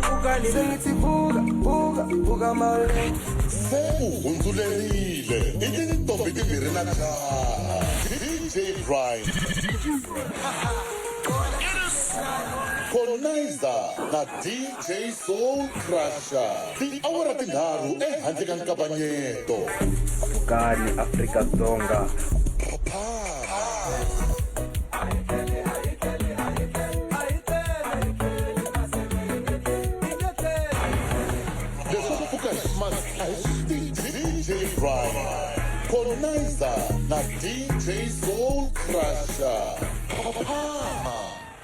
Bukale sengithi buka mawele sekuhundzulelile itintombi timbirhi na jaha DJ Brian Colonizer na DJ Soul Crusher tiawara tinharhu ehandle ka nkavanyeto Bukani Afrika-Dzonga DJ Brian Colonizer na DJ Soul Crusher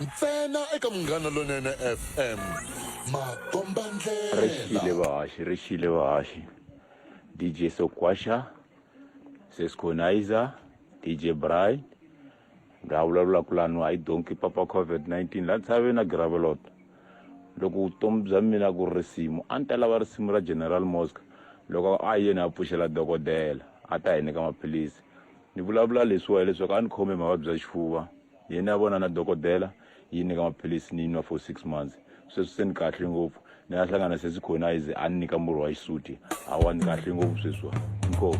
ntsena eka Munghana Lonene FM makomba ndlela Rishile Bahashi DJ Soul Crusher Colonizer DJ Brian ngawulalula kulano I don't keep up COVID-19 la tshave na gravelot loko utomi bya mina ku risimu anta lava risimu ra General Mosque loko a yena a pfuxela dokodela a ta hi nyika maphilisi ni vulavula leswi leswaku a ni khome mavabyi ya xifuva yena a vona na dokodela yi nyika maphilisi ni nwa for 6 months sweswi se ni kahle ngopfu ni ya hlangana se Colonizer a ni nyika murhi wa xisuti a wa ni kahle ngopfu sweswi inkomo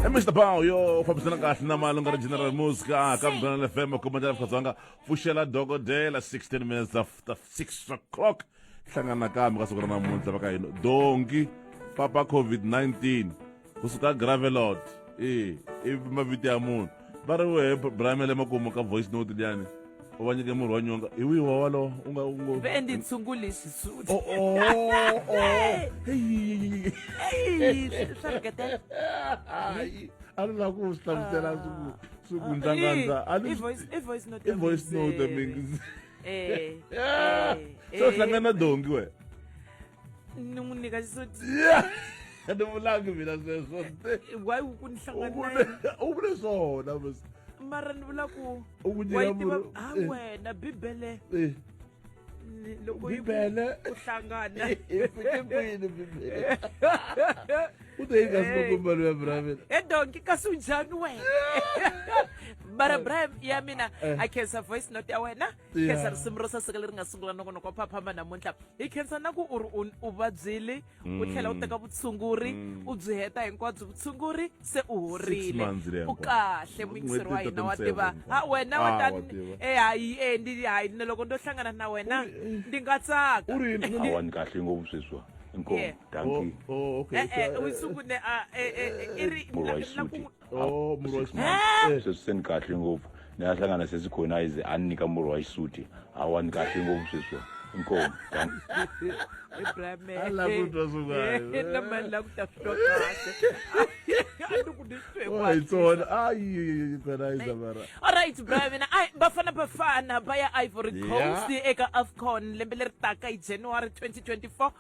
Mr. Bao yo fambisana kahle na malunga General Mosque ka Munghana FM komanda Afrika-Dzonga pfuxela dokodela 16 minutes after 6 o'clock hlangana kambe ka siku ra namuntlha va ka hina dongi papa COVID-19 kusuka gravelot i maviti ya munhu va ri wehe Brian makumu ka voice note liyani u va nyike murhi wa nyonga hi wihi wa walowo u ngo vendi tshunguli xisuti swarikete a ni lava ku swi hlamusela siku ndlangandza i voice note mingi so hlangana dongi we ni n'wi nyika xisuti ni vulangi mina sweswo why ku ni hlangana u vule swona mara ni vula ku u ku nyika murhi wena bibele loko Bibele u hlangana ifike kwini Bibele u te ka sikumbalo ya Brian donki kasi unjani wena mara Brian ya mina a khensa voice note ya wena khensa risimu ro saseka leri nga sungula noko phaphama namuntlha hi khensa na ku u vabyile u tlhela u teka vutshunguri u byi heta hinkwabyo vutshunguri se u horile u kahle muyingiseri wa hina wa tiva wena wa tani hayi ni loko ndo hlangana na wena ndi nga tsaka awa ni kahle ngopfu sweswi inkomo danki u sungune murhi wa xisuti murhi wa xisuti sweswi se ni kahle ngopfu ni ya hlangana se Colonizer a ni nyika murhi wa xisuti awa ni kahle ngopfu sweswi inkomo alright Brian bafana baya Ivory Coast eka AFCON lembe leri taka hi January 2024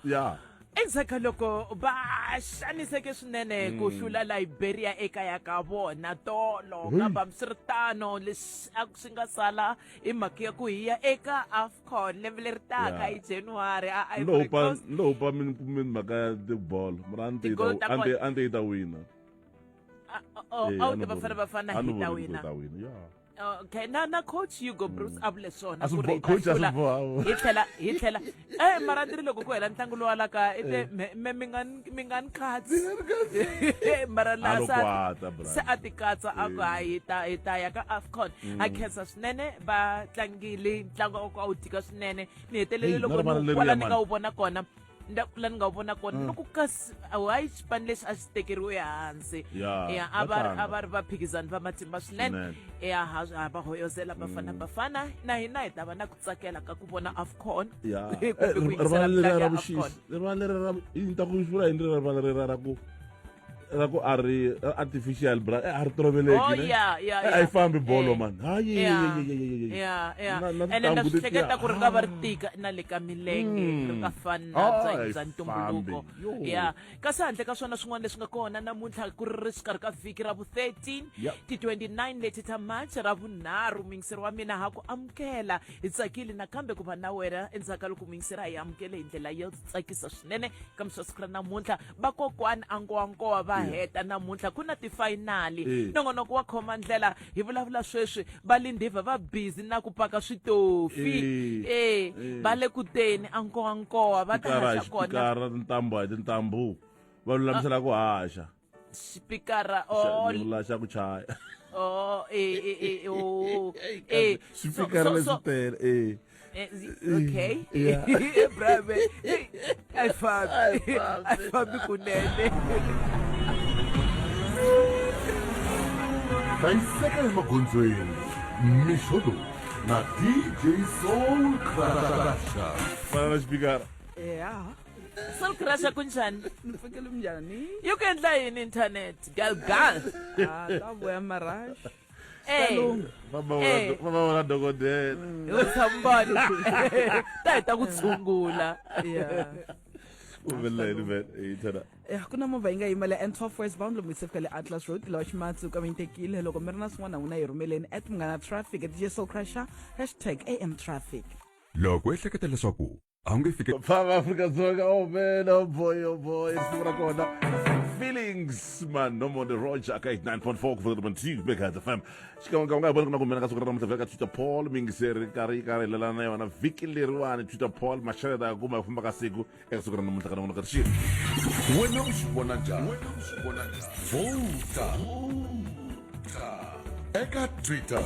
endzhaku loko va xaniseke swinene ku hlula Liberia ekaya ka vona tolo kambe hambiswiritano leswi a swi nga sala hi mhaka ya ku hiya eka AFCON lembe leri taka hi January a Ivory Coast lopa min mhaka ya tibolo mara ante yi ta wina ti bafana hi ta wina okay na coach Hugo Bruce abule swona ku ri hi tlhela mara ndiri loko ku hela ntlangu lowa laka mi nga ni katsi mara la se a ti katsa a ku hi ta ya ka AFCON a khensa swinene va tlangile ntlangu a wu tika swinene ni hetelele loko kwala ni nga wu vona kona la ni nga vona kona loko kasi hayi xipano lexi a xi tekeriwe ehansi a va ri vaphikizani va matimba swinene va hoyozela bafana na hina hi ta va na ku tsakela ka ku vona AFCON kumbe ku yingisela ntlangu ya AFCON rivala leri yi ta ku vula hi rivala leri ra ku ari artificial bra ari toloveleki ai fambi bolo man hayi and na swi hleketa ku ri nga va ri tika na le ka milenge ri nga fani na bya ntumbuluko kasi handle ka swona swin'wana leswi nga kona namuntlha ku ri xikarhi ka vhiki ra vu-13 ti 29 leti ta March ra vunharhu muyingiseri wa mina ha ku amukela hi tsakile nakambe ku va na wena endzhaku ka loko muyingiseri a hi amukele hi ndlela yo tsakisa swinene kambe swa siku ra namuntlha vakokwani ankowankowa va va heta namuntlha ku na tifinali nongonoko wa khoma ndlela hi vulavula sweswi va Lindiva va busy na ku paka switofi va le kuteni ankowa va ta haxa kona xipikara tintambu va lulamisela ku haxa xipikara xa ku chaya swipikara leswi tele okay brave I fambi kunene hlayiseka emagondzweni mixo lowu na DJ Soul Crusher fana na xipikara Soul Crusher kunjani ni fikele njhani yi ku endla yini internet gal ta vuya marash vona dokodela usambani ta heta ku tshungula uveleni man ithana ku na movha yi nga yimele N12 westbound lomu yi fikele Atlas Road lawa ximatsu ka mi tekile loko mi ri na swin'wana n'wina yi rhumeleni @munghana traffic DJ Soul Crusher #AM traffic loko ehleketa leswaku a wu nge fike Papa Afrika-Dzonga, oh man, oh boy, it's what I call feelings, man, no more the Roger, okay, 9.4, kuvuka 2, Megahertz FM. Xikanga bona kuna kumena ka suku ra namuntlha ka Twitter Paul, mingiseri kari lelana na yona vhiki leriwani Twitter Paul, masheleta ya kuma kufamba ka siku eka suku ra namuntlha ka nongono ka rixi. wena u swi vona njhani vota eka Twitter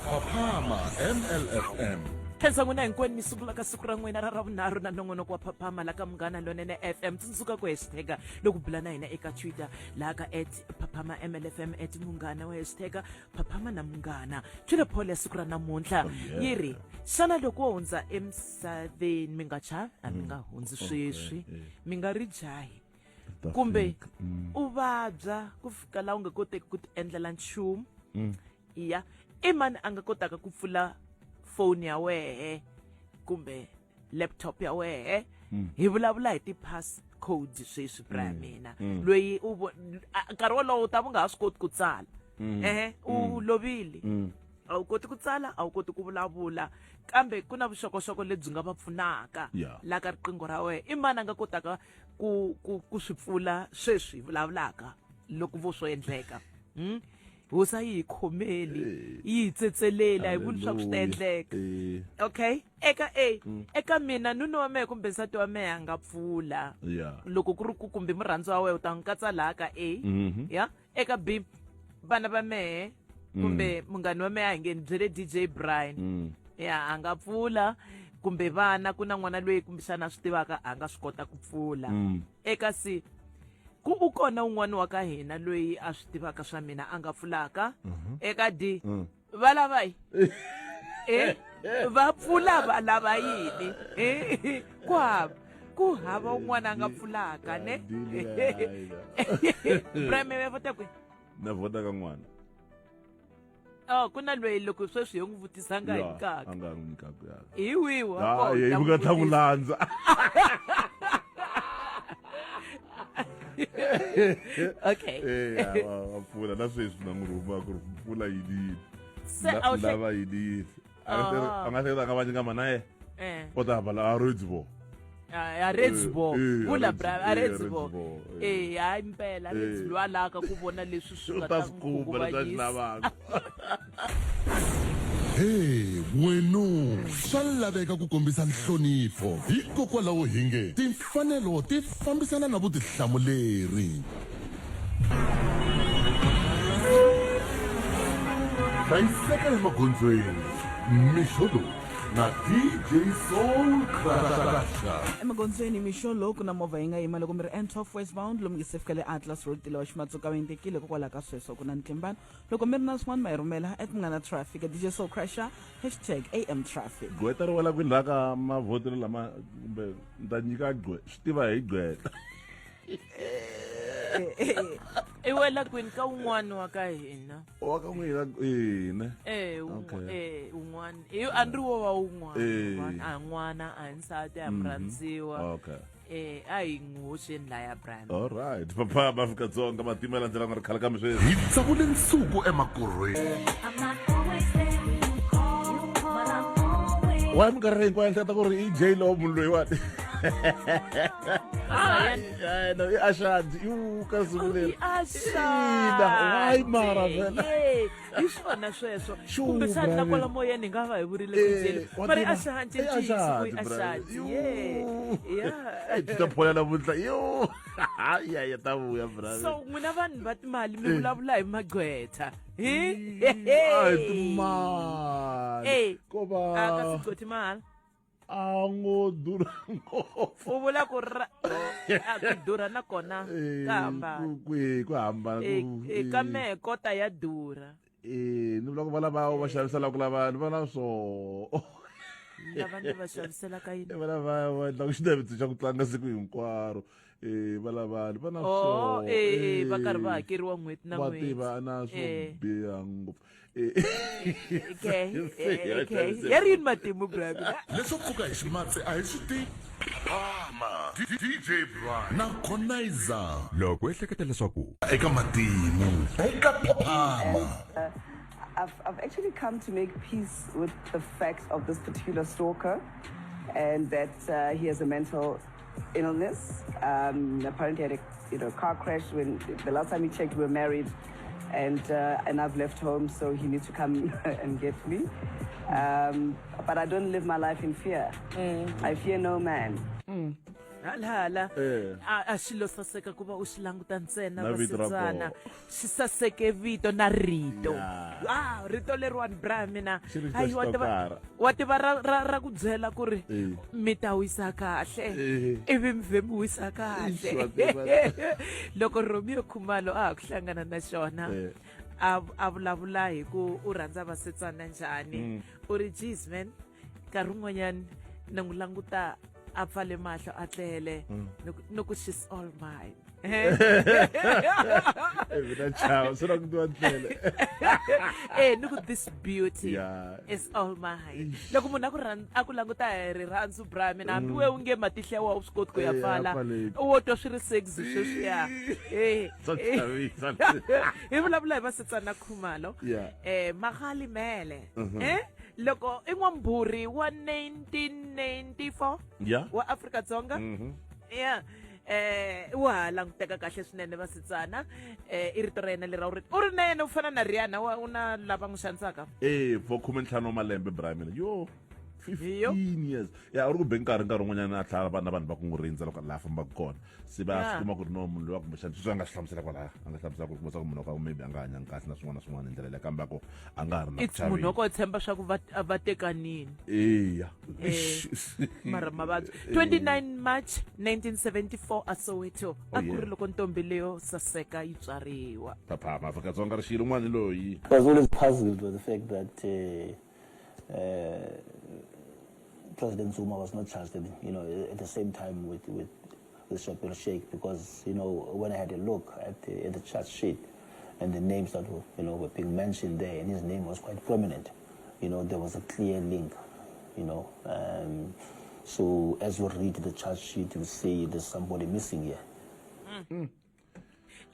@papama MLFM khensa n'wina hinkwenu mi sungula ka siku ra n'wina ra ravunharhu na nongonoko wa Phaphama la ka Munghana Lonene FM tsundzuka ku hashtag loko bula na hina eka Twitter la ka @Phaphama MLFM @Munghana wa hashtag Phaphama na Munghana. Twitter poll ya siku ra namuntlha yi ri xana loko wo hundza emisaveni mi nga chavi a mi nga hundzi sweswi mi nga ri jahi kumbe u vabya ku fika laha u nga koteki ku ti endlela nchumu iya i mani a nga kotaka ku pfula phone ya wehe kumbe laptop ya wehe hi vulavula hi ti-pass code sweswi bra mina loyi nkarhi wolowo u ta va nga ha swi koti ku tsala u lovile a wu koti ku tsala a wu koti ku vulavula kambe ku na vuxokoxoko lebyi nga va pfunaka la ka riqingho ra wena i mani a nga kotaka ku swi pfula sweswi vulavulaka loko vo swo endleka hosa yi hi khomeli yi hi tsetselela hi vuli swa ku swi ta endleka okay eka mina nuna wa mehe kumbe nsati wa mehe a nga pfula loko ku ri ku kumbe murhandzi wa wena u ta n'wi katsa laha ka ya eka B vana va mehe kumbe munghani wa mehe a hi nge ni byele DJ Brian ya a nga pfula kumbe vana ku na n'wana loyi kumbexana a swi tivaka a nga swi kota ku pfula eka C ku u kona un'wana wa ka hina loyi a swi tivaka swa mina a nga pfulaka eka D va lava yi va pfula va lava yini ku hava un'wana a nga pfulaka ne Brian me vota kwe na vota ka n'wana ku na loyi loko sweswi yo n'wi vutisanga hi nkaka a nga n'wi nyikaka hi wihi hi vuka ta ku landza okay wa pfula na sweswi na n'wi rhuma ku ri pfula yini lava yini a nga hleketa nga va nyika mana o ta vala a Redzbo a Redzbo vula bra a Redzbo hayi mpela Redzbo alaka ku vona leswi swi nga ta lavaka Hey, wenu, swa laveka ku kombisa nhlonipho hikokwalaho hi nge timfanelo ti fambisana na vutihlamuleri. Hlayiseka emagondzweni, mixo lowu na DJ Soul Crusher. emagondzweni mixo lowu ku na movha yi nga yima loko mi ri N12 westbound lomu yi se fikele Atlas Road lawa ximatsuka va endlekile kokwalaho ka sweswo ku na ntlimbano loko mi ri na swin'wana ma hi rhumela @munghana traffic DJ Soul Crusher #AM traffic gweta ri wela kwindlaka mavhotelo lama kumbe ni ta nyika gwe swi tiva hi gweta i wela kwini ka un'wana wa ka hina wa ka n'wina ne un'wana a ni ri wo va un'wana a n'wana a nsati a murhandziwa a hi n'wi hoxeni laya Brian alright Phaphama Afrika-Dzonga matima la ndlela nga ri khala kambe sweswi Hi tsavule nsuku emakorhweni. wa minkarhi hinkwayo ni hleketa ku ri i J Lo munhu loyiwani No, i-Ashanti ukasimulela why mara vela hi swona sweswo Sure, kumbe sani na brother. kwala moyeni hi nga va hi vurile ku jeli wa mara i tiva- Ashanti i ntiyiso ku i Ashanti, brother. Ashanti Hey, ti ta phola namuntlha yo ya ta vuya brother so n'wina vanhu va timali mi vulavula hi magqwetha Ay, timali ko a ka va sigoti mahala a ngo durha ngopfu u vula ku ku durha nakona ka hambana ku hambana ka mehe kota ya durha ni vula ku va lava va xaviselaka lava ni vona swo lava ni va xaviselaka yini va lava va endlaku xinavetiso xa ku tlanga siku hinkwaro va lavani va na swo va karhi va hakeriwa n'hweti na va n'hweti tiva na swo biha ngopfu okay ya ri yini matimu brother leswo pfuka hi ximatsi a hi swi tivi DJ Brian na Conizer loko ehleketa leswaku eka matimu eka Phaphama. I've actually come to make peace with the fact of this particular stalker and that he has a mental illness. Apparently had a car crash when the last time he checked we were married and I've left home, so he needs to come and get me. But I don't live my life in fear. I fear no man. hala a xilo saseka ku va u xi languta ntsena Na vito ra vasetsana koho. xi saseke vito na rito Yeah. rito leriwani bra mina Xi ri hayi xitokara. wa tiva ra ku byela ku ri mi ta wisa kahle ivi mi vhe mi wisa Eish, kahle wa tiva. loko Romeo Khumalo a ha ku hlangana na xona a vulavula hi ku u rhandza vasetsana njhani u ri jeez man nkarhi wun'wanyani ni n'wi languta a pfale mahlo a tlele ni ku she's all mine mina chava swi na ku tiva ndlele ni ku this beauty Yeah. is all mine loko munhu a ku languta hi rirhandzu bra mina hambi we u nge matihlo ya wa u swi koti ku ya pfala pfaleki. u wo twa swi ri sexy sweswiya Swa chavisa. hi vulavula hi vasetsana Khumalo Yeah. Magali Mele loko i n'wambhuri wa 1994 Yeah. wa Afrika-Dzonga ya wa languteka kahle swinene vasetsana i rito ra yena lera u ri na yena u fana na Rihanna u na lava n'wi xanisaka for 15 wa malembe Brian yo 15 Iyo. years ya uri ku be nkarhi wun'wanyana a tlhela va na vanhu va ku n'wi rindza loko laha fambaka kona se va Yeah. swi kuma ku ri no munhu loyi wa kumbexana sweswi a nga swi hlamusela kwalaya a nga hlamusela ku ku munhu wa ka maybe a nga hanyangi kahle na swin'wana na swin'wana hi ndlela leyi kambe ako a nga ha ri na it's munhu wa ko tshemba swa ku va tekanini eya mara mavabyi 29 March 1974 a Soweto a ku ri yeah. loko ntombi leyo saseka yi tswariwa Phaphama Afrika-Dzonga ri xiyile n'wana loyi I was always puzzled with the fact that President Zuma was not charged, at the same time with Shapiro Sheikh, because when I had a look at the charge sheet and the names that were being mentioned there, and his name was quite prominent, there was a clear link, so as you read the charge sheet, you see there's somebody missing here.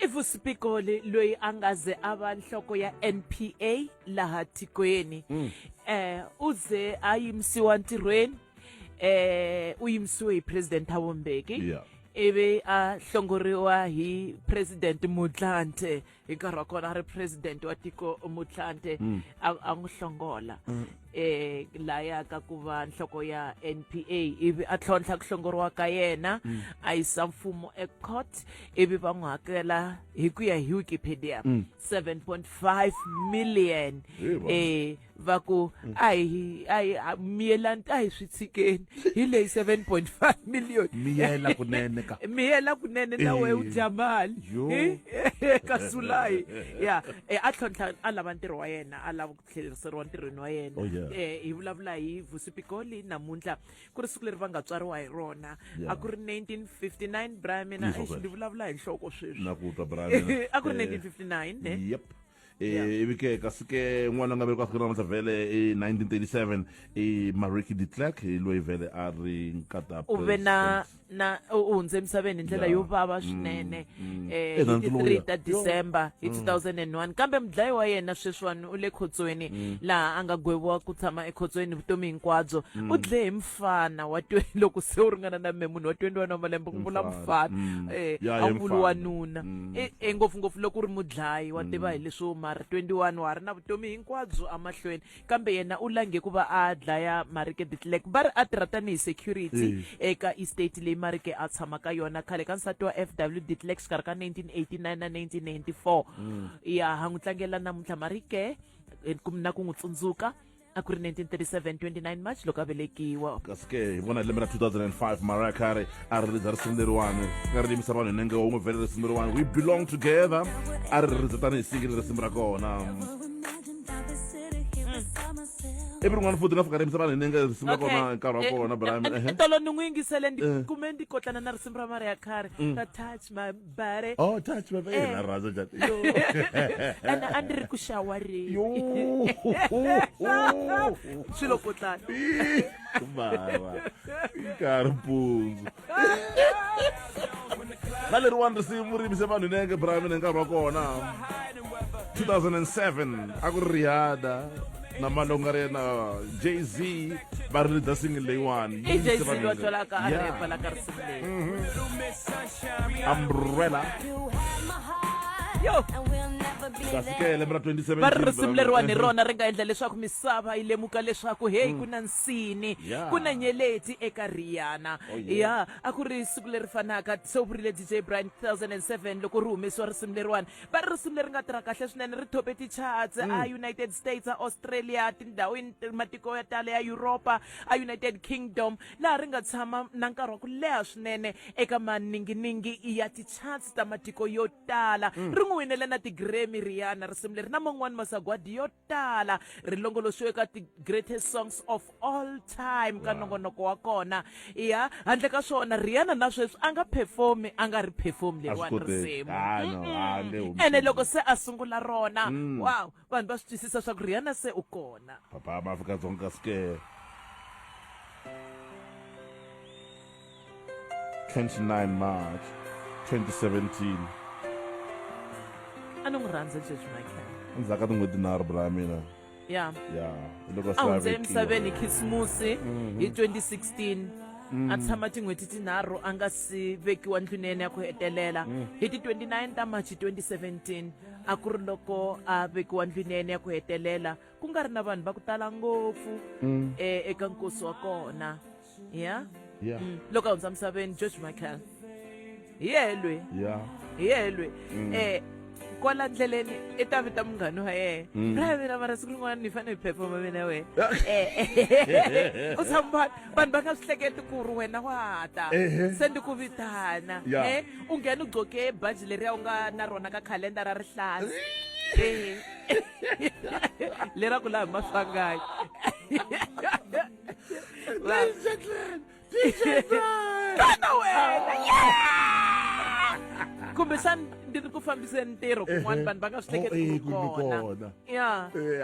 ivusipiko loyi a nga ze a va nhloko ya NPA laha tikweni u ze a yimisiwa ntirhweni u yimisiwe hi president Thabo Mbeki Yeah. ivi a hlongoriwa hi president Motlanthe hi nkarhi wa kona a ri president wa tiko Motlanthe a n'wi hlongola laya ka ku va nhloko ya NPA ivi a tlhontlha ku hlongoriwa ka yena a yisa mfumo ecourt ivi va n'wi hakela hi ku ya hi Wikipedia 7.5 million va ku a hi miyelani a hi swi tshikeni hi leyi 7.5 million miyela kunene ka miyela kunene na we u dya mali Yo. ka Sulai ya a tlhontlha a lava ntirho wa yena a lava ku tlheriseriwa ntirhweni wa yena Oh, yeah. hi vulavula hi Vusipikoli namuntlha ku ri siku leri va nga tswariwa hi rona a ku ri 1959 Brian mina Yes, ni vulavula hi nhloko sweswi na ku twa Brian a ku ri 1959 ne yep ivi kasi ke n'wana nga velekiwa siku namuntlha vhele i 1937 Mariki de Klerk loyi vhele a ri nkata u ve u hundze emisaveni hi ndlela yo vava swinene hi 3 ta December hi 2001 kambe mudlayi wa yena sweswiwani u le khotsweni laha a nga gweviwa ku tshama ekhotsweni vutomi hinkwabyo u dlaye hi mfana wa loko se u ringana na me munhu wa 21 wa malembe ku vula mfana a vuli wanuna ngopfungopfu loko u ri mudlayi wa tiva hi leswo mara 21 wa ri na vutomi hinkwabyo amahlweni kambe yena u lange ku va a dlaya Marike de Klerk va ri a tirha tanihi security eka estate leyi Marike a tshama ka yona khale ka nsati wa FW de Klerk xikarhi ka 1989 na 1994 ha n'wi tlangela namuntlha Marike na ku n'wi tsundzuka a ku ri 1937 29 March loko a velekiwa kasi ke hi vona hi lembe ra 2005 Mariah Carey a ririza risimu leriwani nga ri yimisa vanhu hi nenge wun'we vhele risimu leriwani We Belong Together a ririza tanihi singile risimu ra kona ivi rin'wana futhi nga fika rimisa vanhu hi nenge risimu ra kona nkarhi wa kona Brian tolo ni n'wi yingisele ndi kume ndi kotlana na risimu ra Mariah Carey ra Touch My Body Touch My Body na rhandza njhani a ndzi ri ku shawareni swilo kotlana mara nkarhi mpundzu na leriwani risimu ri yimise vanhu hi nenge Brian hi nkarhi wa kona 2007 a ku ri Rihanna na malonga rena Jay-Z va riliza single leyiwani Jay-Z wa tholaka a repa la ka risimu leyi Umbrella kasi ke lembe ra 2017 va ri risimu leriwani rona ri nga endla leswaku misava yi lemuka leswaku hey ku na nsini ku na nyeleti eka Rihanna a ku ri siku leri fanaka se u vurile DJ Brian 2007 loko ri humesiwa risimu leriwani va ri risimu leri nga tirha kahle swinene ri tope ti-charts a United States a Australia tindhawini matiko ya tala ya Europa a United Kingdom laha ri nga tshama na nkarhi wa ku leha swinene eka maninginingi ya ti-charts ta matiko yo tala ri n'wi winele na ti-Grammy Rihanna risimu leri na man'wani masagwadi yo tala ri longolosiwe ka ti-greatest songs of all time ka nongonoko wa kona handle ka swona Rihanna na sweswi a nga ri perform leriwani risimu ene loko se a sungula rona wow vanhu va swi twisisa swa ku Rihanna se u kona papa Afrika-Dzonga ske 29 March 2017 a ni n'wi rhandza George Michael endzhaku ka tin'hweti nharhu bra mina loko a hundze emisaveni khisimusi hi 2016 a tshama tin'hweti tinharhu a nga si vekiwa ndlwini ya ku hetelela hi ti 29 ta March 2017 a ku ri loko a vekiwa ndlwini ya ku hetelela ku nga ri na vanhu va ku tala ngopfu eka nkosi wa kona loko a hundza misaveni George Michael hi yelwe kwala ndleleni i ta vita munghani wa yena mina mara siku rin'wana ni fanele hi performa mina wena u tshama vanhu va nga swi hleketi ku ri wena wa ta se ndi ku vitana u nghena u gcoke baji leriya u nga na rona ka khalenda ra rihlaza lera ku laha maswangayi kana wena kumbe xani ndi ri ku fambiseni ntirho kun'wana vanhu va nga swi hleketi ku kona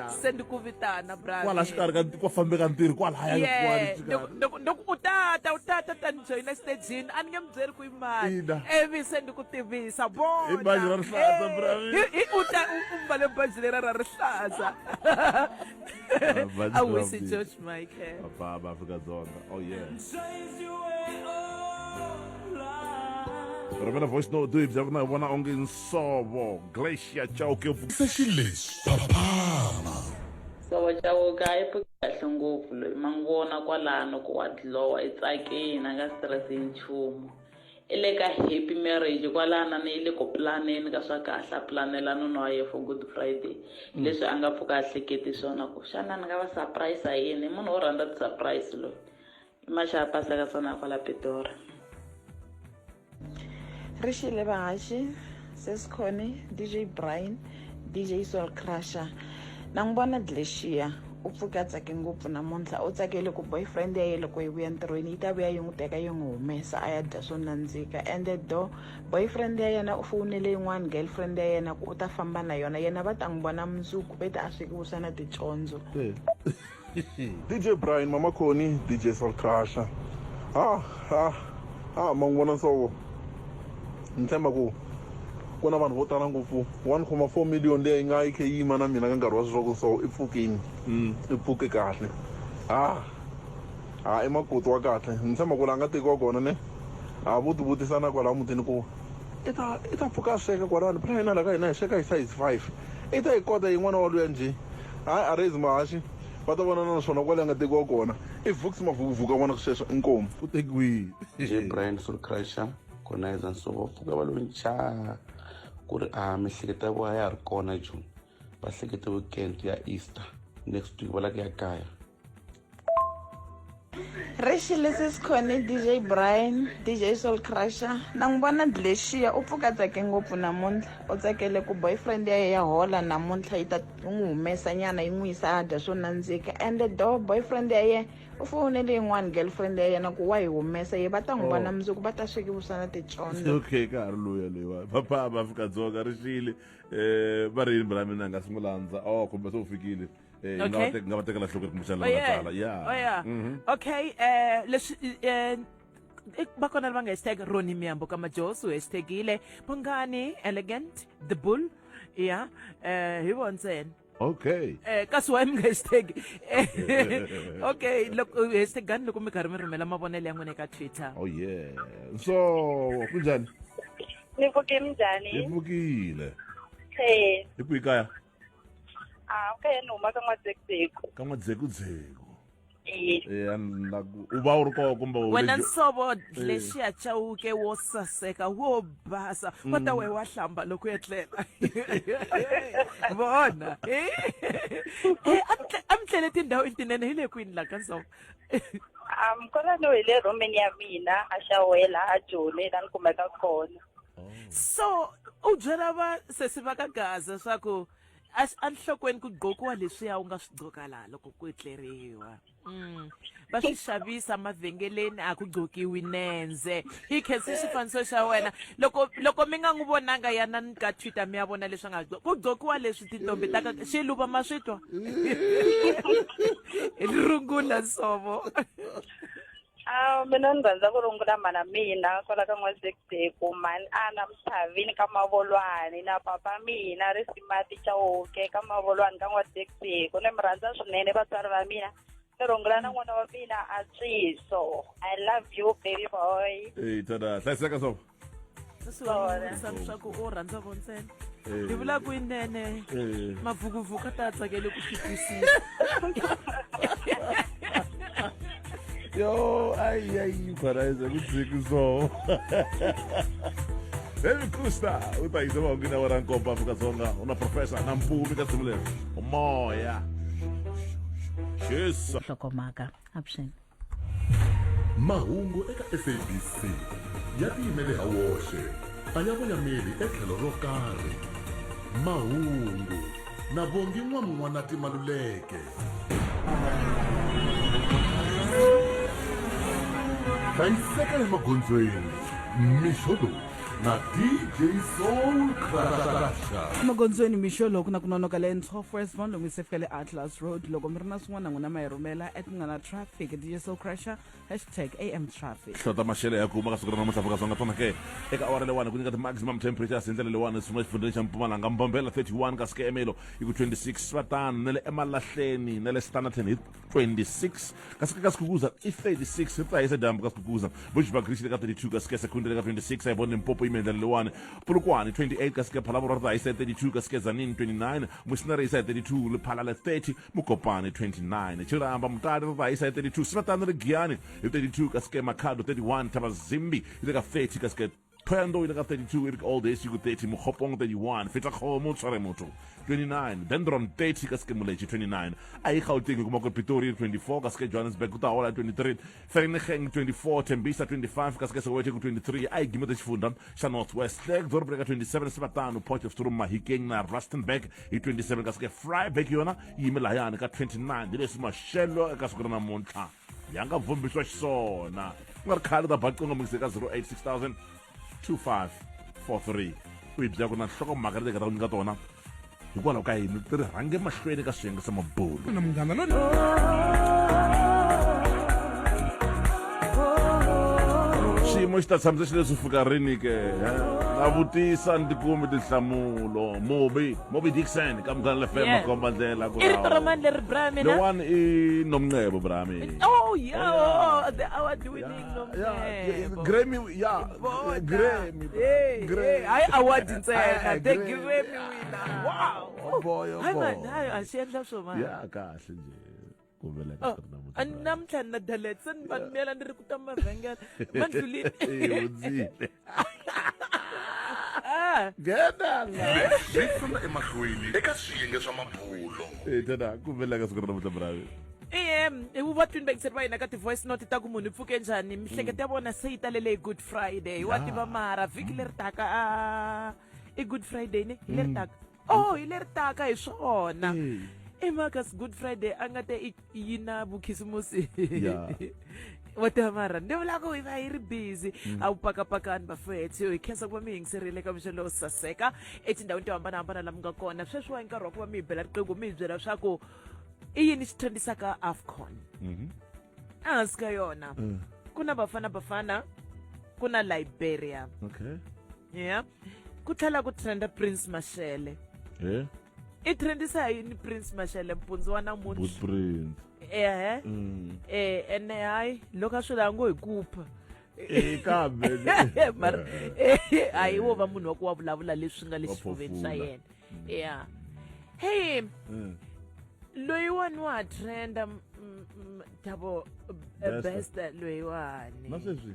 se ndi ku vitana kwala xikarhi ka fambeka ntirho kwalahaya u tata tani joyina stagini a ni nge mi byeri ku i mani ivi se ndi ku tivisa i baji ra rihlaza u mbale baji lera ra rihlaza a wisi George Michael papa Afrika-Dzonga Rivera voice note do ibya kuna vona onge nsovo Glacier Chauke session lexi phaphama Sovo Chauke a yi pfuki kahle ngopfu loyi ma n'wi vona kwalano ku wa dlowa i tsakini a nga stress hi nchumu i le ka happy marriage kwalana ni le ku planeni ka swa kahle a planela nuna wa yena for Good Friday leswi a nga pfuka a hleketi swona ku xana ni nga va surprise yini munhu wo rhandza ti-surprise loyi i maxapa seka swona kwala Pitori Rishile Bahashi, Sesconi, DJ Brian, DJ Soul Crusher. Nangibona Glacier u pfuka a tsake ngopfu namuntlha u tsakele ku boyfriend ya ye loko yi vuya ntirhweni yi ta vuya yi n'wi teka yi n'wi humesa a ya dya swo nandzika ende boyfriend ya yena u fowunele yin'wana girlfriend ya yena ku u ta famba na yona yena va ta n'wi vona mundzuku va ta a swekiwisa na ticondzo DJ Brian, Mama Connie, DJ Soul Crusher. Mangwana so. Ntema ku. Kuna vanhu vo tala ngopfu 1.4 million leyi nga yi khe yi yima na mina ka nkarhi wa sweswo so i pfukini i pfuke kahle i makutu wa kahle ni tshemba ku la nga tekiwa kona ne vutivutisana kwalaha mutini ku i ta pfuka sweka kwalani phela hina la ka hina hi sweka hi size 5 i ta yi kota yin'wana wa luya njhe a raise mahaxi va ta vona na swona kwale a nga tekiwa kona i vukisi mavukuvuka vona sweswo inkomu u tekiwile Brian Soul Crusher kona eza nsovo pfuka va loncha ku ri miehleketo ya vona ya ha ri kona joni va hlekete weekend ya Easter next week va lava ku ya kaya Rexilisi sikhoni DJ Brian, DJ Soul Crusher. Na n'wi vona Dleshiya u pfuka tsake ngopfu namuntlha. U tsakele ku boyfriend ya ye ya hola namuntlha yi ta n'wi humesa nyana yi n'wi yisa a dya swo nandzika ende boyfriend ya ye u fowunele yin'wana girlfriend ya yena ku wa yi humesa ye va ta n'wi vona mundzuku va ta swekiwisa na ticondzo okay ka ha ri luya leyiwa papa va Afrika-Dzonga ri xile va ri yini bra mina nga sungulandza kumbe se u fikile nga va tekela nhlokweni kumbexana lava tala okay leswi va kona lava nga hashtag Ronnie Miyambo Kamajosu hashtagile Bongani Elegant The Bull hi vo ntsena okay kasi wa mi nga hashtag okay loko hashtagani loko mi karhi mi rhumela mavonelo ya n'wina eka Twitter so kunjhani ni pfuke minjhani hi pfukile hi kwihi kaya kaya ni huma ka N'wadzekuzeko ka N'wadzekuzeko u va u ri koho kumbe wena nsovo Dleshiya Chauke wo saseka wo basa wa ta we wa hlamba loko etlela vona a mi tlele tindhawini tinene hi le kwini la ka nsovo kona no hi le romeni ya mina a xawela a Joni la ni kumeka kona so u byela va sesi va ka Gaza swa ku a nhlokweni ku gqokiwa leswiya u nga swi gqoka laha loko ku etleriwa va swi xavisa mavhengeleni a ku gqokiwi nenze hi khensi xifaniso xa wena loko mi nga n'wi vonanga yana ka Twitter mi ya vona leswi nga ku gqokiwa leswi tintombi ta xiluva ma swi twa hi rungula nsovo mina ni rhandza ku rungula mana mina kwala ka N'wadzekuzeko mani ana Mthavini ka Mavolwane na papa mina Resimati Chauke ka Mavolwane ka N'wadzekuzeko ni mi rhandza swinene vatswari va mina ni rungula na n'wana wa mina a Twiso I love you baby boy tada hlayiseka so swa ku u rhandza vo ntsena hi vula ku inene mavukuvuka ta tsakele ku twisisa yo paraiza ku dziki so Baby Kusta u ta yisa mahungu na wara nkombo Afrika-Dzonga una professor na mpumi ka simu leri moya xisa hlokomaka avuxeni mahungu eka SABC ya tiyimele ha woxe a ya voyameli etlhelo ro karhi mahungu na vongi n'wana Timaluleke hlayiseka emagondzweni mixo na DJ Soul Crusher magondzweni mixo loku na ku nonoka le Top Westbound lomu sefika le Atlas Road loko mi ri na swin'wana n'wina ma hi rhumela na traffic DJ Soul Crusher #AM_traffic hlota maxelo ya kuma ka siku ra namuntlha Afrika-Dzonga tona ke eka awara lewani ku nyika ti-maximum temperatures hi ndlela lewani sifuna xifundheni xa Mpumalanga Mbombela 31 kasi ke Emelo hi ku 26 Swartana na le Emalahleni na le Standerton hi 26 kasi ke ka Skukuza i 36 hi ta hisa dyambu ka Skukuza Bushbuckridge le ka 32 kasi ke Secunda le ka 26 ayibona Limpopo yi mendlela lewani Polokwane 28 kasi ke Phalaborwa ta hisa 32 kasi ke Tzaneen 29 Mwisnari hisa 32 le Phalale 30 Mukopane 29 Chiramba Mutali ta hisa 32 Swartana le Giyani hi 32 kasi ke Makhado 31 Thabazimbi hi le ka 30 kasi ke Toyando ina ka 32, Eric All Days ku 30, Mokgopong 31, Feta Khomo Tshware Motho 29, Dendron 30 ka Skemoletse 29, Ai Gauteng ku Moko Pretoria 24 ka ske Johannesburg ku Taola 23, Vereeniging 24, Tembisa 25 ka ske Soweto ku 23, Ai Gimota Chifunda sha Northwest, Leg Dorbrega 27, Sebatano Potchefstroom Mahikeng na Rustenburg i 27 ka ske Vryburg yona yimela yana ka 29, Dilesi Mashelo ka sukura na Monta. Yanga vumbiswa xisona ngari khale ta baqingo mingise ka 086000 2543 u yi byela ku na nhlokomhaka leti nga nyika tona hikwalaho ka yini ti rhange mahlweni ka swiyenge swa mabulu na munghana xiyimo xi ta tshamisa xi leswi fika rini ke na vutisa ni tikumi tinhlamulo Moby Dixon ka Munghana FM makomba ndlela ku the one i Nomncebo brami the award winning Nomncebo Grammy hayi award ntsena the Grammy winner wow boy hayi asiendla swo manje kahle nje kubeleka namuntlha namuntlha na dalet se ni vanmela ni ri ku ta mavhengele mandlulile undzile ngena swi famba emahlweni eka swiyenge swa mabulo tena kubeleka siku ra namuntlha bravi vatwini vekiseri va hina ka ti-voice note ta ku munhu i pfuke njhani mihleketo ya vona se yi talele hi Good Friday wa tiva mara vhiki leri taka i Good Friday ne hi leri taka hi leri taka hi swona Marcus Good Friday a nga te yi na vukhisimusi wa tiva mara ni vula ku hi va hi ri busy a wu pakapakani bafethu hi khensa ku va mi yingiserile ka vuxelo wo saseka etindhawini to hambanahambana laha mi nga kona sweswiwa hi nkarhi wa ku va mi hi bela riqingho mi hi byela swa ku i yini xi trendisaka AFCON ehansi ka yona ku na bafana ku na Liberia ku tlhela ku trenda Prince Mashele i trendisa yini Prince Mashele mpundzu wa namuntlha ene hayi loko a swi lava ngo hi kupha kambe mara hayi wo va munhu wa ku wa vulavula leswi nga le xifuveni xa yena hey loyiwani wa trenda Thabo best loyiwani na sweswi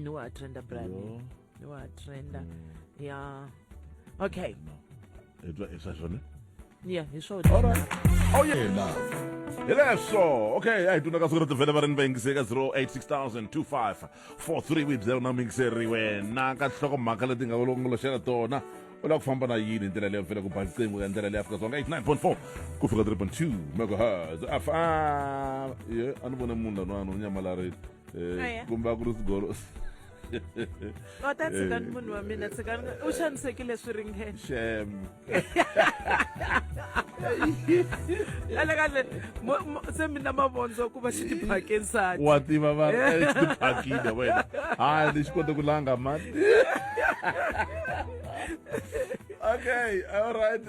wa trenda brand wa trenda okay Is swona hi swona Hileswo okay hayi tuna ka siku ra tivhele va ri ni va yingise ka 086000 2543 wi byela na mingiseriwe na ka nhlokomhaka leti nga longoloxela tona u lava ku famba na yini hi ndlela leyo fela ku ba riqingho ya ndlela leyi Afrika-Dzonga 89.4 ku fika 3.2 megahertz a ni vone munhu lan'wana u nyamalarile kumbe a ku ri sigolo ta tshikani munhu wa mina tshikani u xanisekile swi ringene shem alekale se mina mavondzo ku va xi tiphake nsati wa tiva va xi tiphakile wena hayi ni xi kota ku langa mati okay all right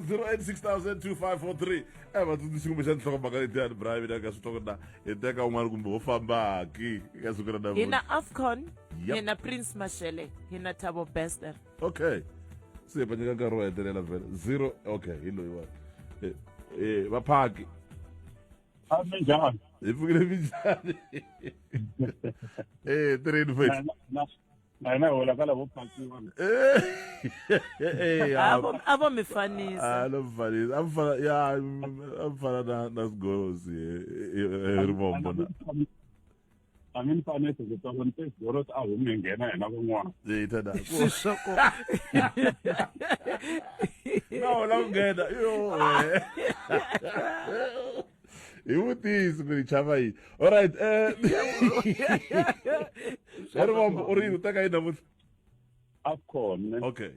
086000 2543 vatsundzuxi kumbe xa nhlokomhaka letiyani bravi na ka swi tokona hi teka un'wana kumbe wo fambaki eka siku ra namuntlha hi na AFCON hi na Prince Mashele hi na Thabo Bester okay se va nyika nkarhi wo hetelela vhele 0 okay hi loyiwani vaphaki minjhani hi pfukile minjhani tirheni fethu na hola ka lavo phakiwa a va mi fanisa lo mfanisa amfana na sigolosi rivombo na a mi fanisa ku twa vonte sigolo a hume nghena hina kun'wana tada swisoko no la nghena hi vutisi ku ni chava yini alright rivombo u ri u teka yini namuntlha AFCON okay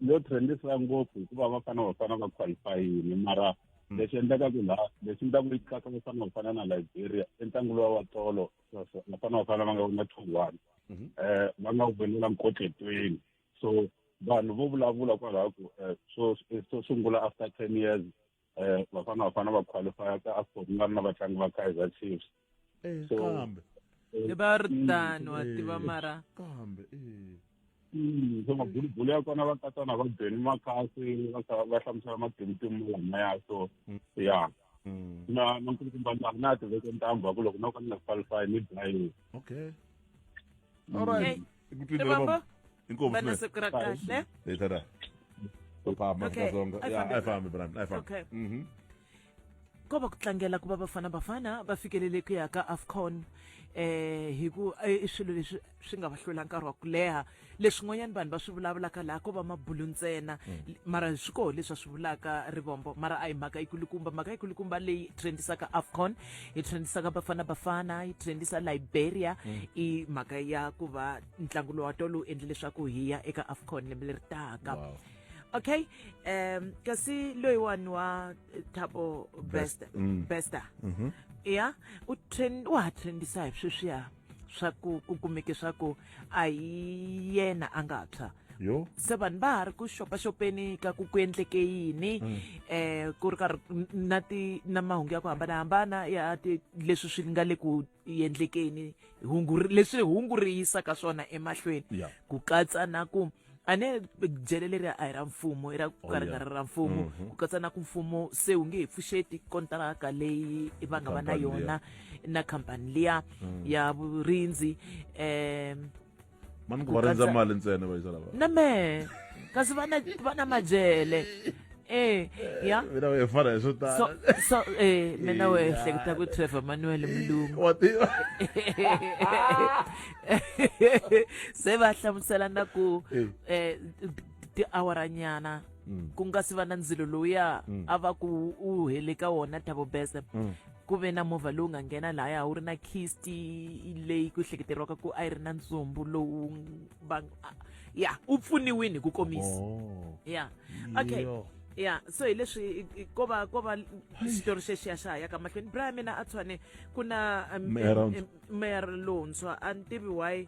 yo trendisa ngopfu hikuva vafana va qualifyini mara lexi endlekaku lexi ndlaku yi kasa vafana va fana na Liberia i ntlangu lowa wa tolo vafana va nga na 2-1 va nga humelela nkotletweni so vanhu vo vulavula kwalaho ku so sungula after 10 years vafana va qualify ka AFCON ku nga ri na vatlangi va Kaizer Chiefs kambe va ri tano wa tiva mara kambe so mabulubulu ya kona va katsana va beni makhasi va hlamusela matimutimu lamaya so na nkulukumba na tiveke ntambu va ku loko na ka ni nga qualify ni dlayiwa okay all right Bamba? Inkosi. Bana siku ra kahle. Tada. Papa Okay, Zonga. I Yeah, found I it. found it, Brian. I found Okay. it. Ko va ku tlangela ku va bafana va fikelele ku ya ka AFCON hi ku i swilo leswi swi nga va hlwela nkarhi wa ku leha leswin'wanyana vanhu va swi vulavulaka laha ko va mabulu ntsena mara swi koho leswi va swi vulaka rivombo mara a hi mhaka yikulukumba leyi trendisaka AFCON yi trendisaka bafana yi trendisa Liberia i mhaka ya ku va ntlangu lowu wa tolo wu endle leswaku hi ya eka AFCON lembe leri taka. Okay, kasi loyiwani wa Thabo Bester ya wa trendisa hi sweswiya swa ku kumeke swa ku a hi yena a nga tshwa se vanhu va ha ri ku xopaxopeni ka ku endleke yini ku ri karhi na mahungu ya ku hambanahambana ya leswi swi nga le ku endlekeni leswi hunguriyisaka swona emahlweni ku katsa na ku a ne jele leri a hi ra mfumo i ra ku ka ri nga ri ra mfumo ku katsa na ku mfumo se wu nge hi pfuxeti kontraka leyi va nga va na yona na khampani liya ya vurindzi mani ku va rindza mali ntsena va yisa lava na me kasi va na majele ya mina we fana hi swo tala so mina we hleketa ku Trevor Manuel Mlungu se va hlamusela na ku tiawaranyana ku nga si va na ndzilo lowuya a va ku u hele ka wona Thabo Bester ku ve na movha lowu nga nghena lahaya wu ri na kisti leyi ku hleketeriwaka ku a yi ri na ndzumbu lowu ya u pfuniwini ku komisa ya okay ya so hi leswi ko va xitori xexiya xa ha yaka mahlweni Brian mina a tshwane ku na mayor lontshwa a ni tivi why